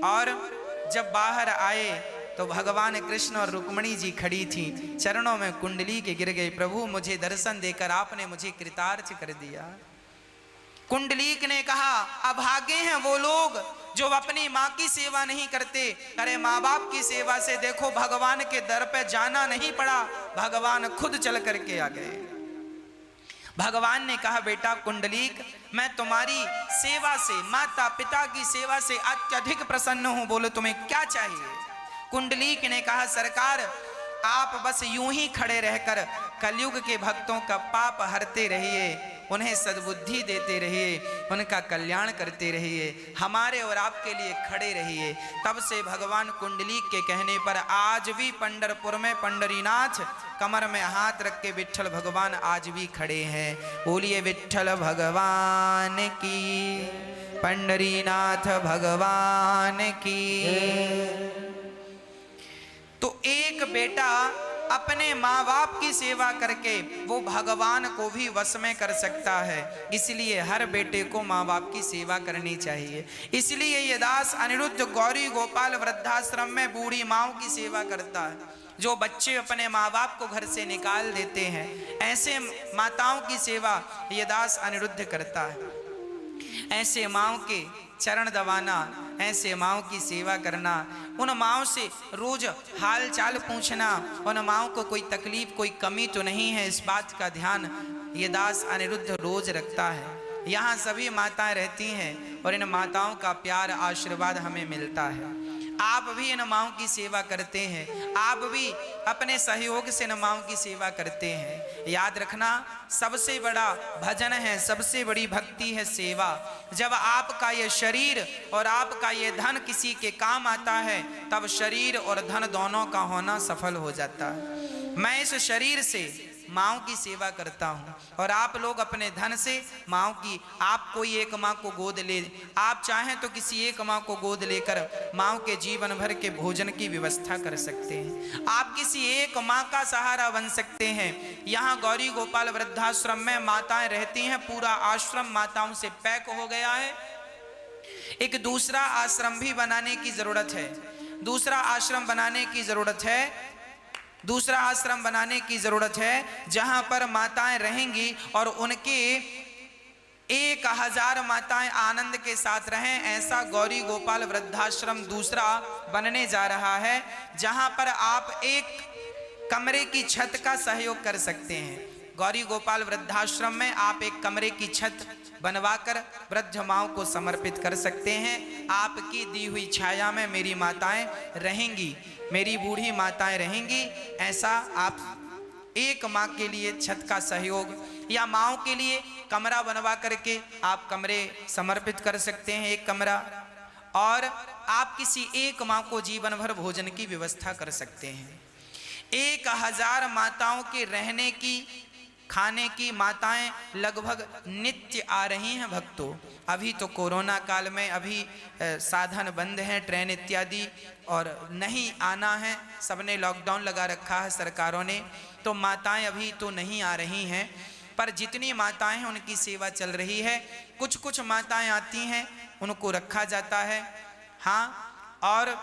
और जब बाहर आए तो भगवान कृष्ण और रुक्मणी जी खड़ी थी, चरणों में कुंडली के गिर गई। प्रभु मुझे दर्शन देकर आपने मुझे कृतार्थ कर दिया। कुंडलीक ने कहा अभागे हैं वो लोग जो अपनी माँ की सेवा नहीं करते। अरे माँ बाप की सेवा से देखो भगवान के दर पे जाना नहीं पड़ा, भगवान खुद चल करके आ गए। भगवान ने कहा बेटा कुंडलीक, मैं तुम्हारी सेवा से, माता पिता की सेवा से अत्यधिक प्रसन्न हूं, बोलो तुम्हें क्या चाहिए? कुंडलीक ने कहा सरकार आप बस यूं ही खड़े रहकर कलयुग के भक्तों का पाप हरते रहिए, उन्हें सद्बुद्धि देते रहिए, उनका कल्याण करते रहिए, हमारे और आपके लिए खड़े रहिए। तब से भगवान कुंडलीक के कहने पर आज भी पंढरपुर में पंढरीनाथ कमर में हाथ रख के विठ्ठल भगवान आज भी खड़े हैं। बोलिए विठ्ठल भगवान की, पंढरीनाथ भगवान की। तो एक बेटा अपने माँ बाप की सेवा करके वो भगवान को भी वश में कर सकता है, इसलिए हर बेटे को माँ बाप की सेवा करनी चाहिए। इसलिए ये दास अनिरुद्ध गौरी गोपाल वृद्धाश्रम में बूढ़ी माँओं की सेवा करता है। जो बच्चे अपने माँ बाप को घर से निकाल देते हैं, ऐसे माताओं की सेवा ये दास अनिरुद्ध करता है। ऐसे माँओं के चरण दबाना, ऐसे माँओं की सेवा करना, उन माँओं से रोज हाल चाल पूछना, उन माँओं को कोई तकलीफ कोई कमी तो नहीं है, इस बात का ध्यान ये दास अनिरुद्ध रोज रखता है। यहाँ सभी माताएं रहती हैं और इन माताओं का प्यार आशीर्वाद हमें मिलता है। आप भी इन माँओं की सेवा करते हैं, आप भी अपने सहयोग से इन माँओं की सेवा करते हैं। याद रखना सबसे बड़ा भजन है, सबसे बड़ी भक्ति है सेवा। जब आपका ये शरीर और आपका ये धन किसी के काम आता है तब शरीर और धन दोनों का होना सफल हो जाता है। मैं इस शरीर से माँओं की सेवा करता हूँ। और आप लोग अपने धन से माँओं की, आप कोई एक माँ को गोद ले, आप चाहें तो किसी एक माँ को गोद लेकर माँओं के जीवन भर के भोजन की व्यवस्था कर सकते हैं। आप किसी एक माँ का सहारा बन सकते हैं। यहाँ गौरी गोपाल वृद्धाश्रम में माताएं रहती हैं, पूरा आश्रम माताओं से पैक हो गया है। एक दूसरा आश्रम भी बनाने की जरूरत है, दूसरा आश्रम बनाने की जरूरत है, दूसरा आश्रम बनाने की जरूरत है, जहां पर माताएं रहेंगी और उनके 1000 माताएं आनंद के साथ रहें। ऐसा गौरी गोपाल वृद्धाश्रम दूसरा बनने जा रहा है, जहां पर आप एक कमरे की छत का सहयोग कर सकते हैं। गौरी गोपाल वृद्धाश्रम में आप एक कमरे की छत बनवाकर वृद्ध माओं को समर्पित कर सकते हैं। आपकी दी हुई छाया में मेरी माताएं रहेंगी, मेरी बूढ़ी माताएं रहेंगी। ऐसा आप एक माँ के लिए छत का सहयोग या माओं के लिए कमरा बनवा करके आप कमरे समर्पित कर सकते हैं, एक कमरा। और आप किसी एक माँ को जीवन भर भोजन की व्यवस्था कर सकते हैं। 1000 माताओं के रहने की, खाने की माताएं लगभग नित्य आ रही हैं भक्तों। अभी तो कोरोना काल में अभी साधन बंद हैं, ट्रेन इत्यादि, और नहीं आना है, सबने लॉकडाउन लगा रखा है सरकारों ने, तो माताएं अभी तो नहीं आ रही हैं। पर जितनी माताएं हैं उनकी सेवा चल रही है। कुछ कुछ माताएं आती हैं, उनको रखा जाता है। हाँ, और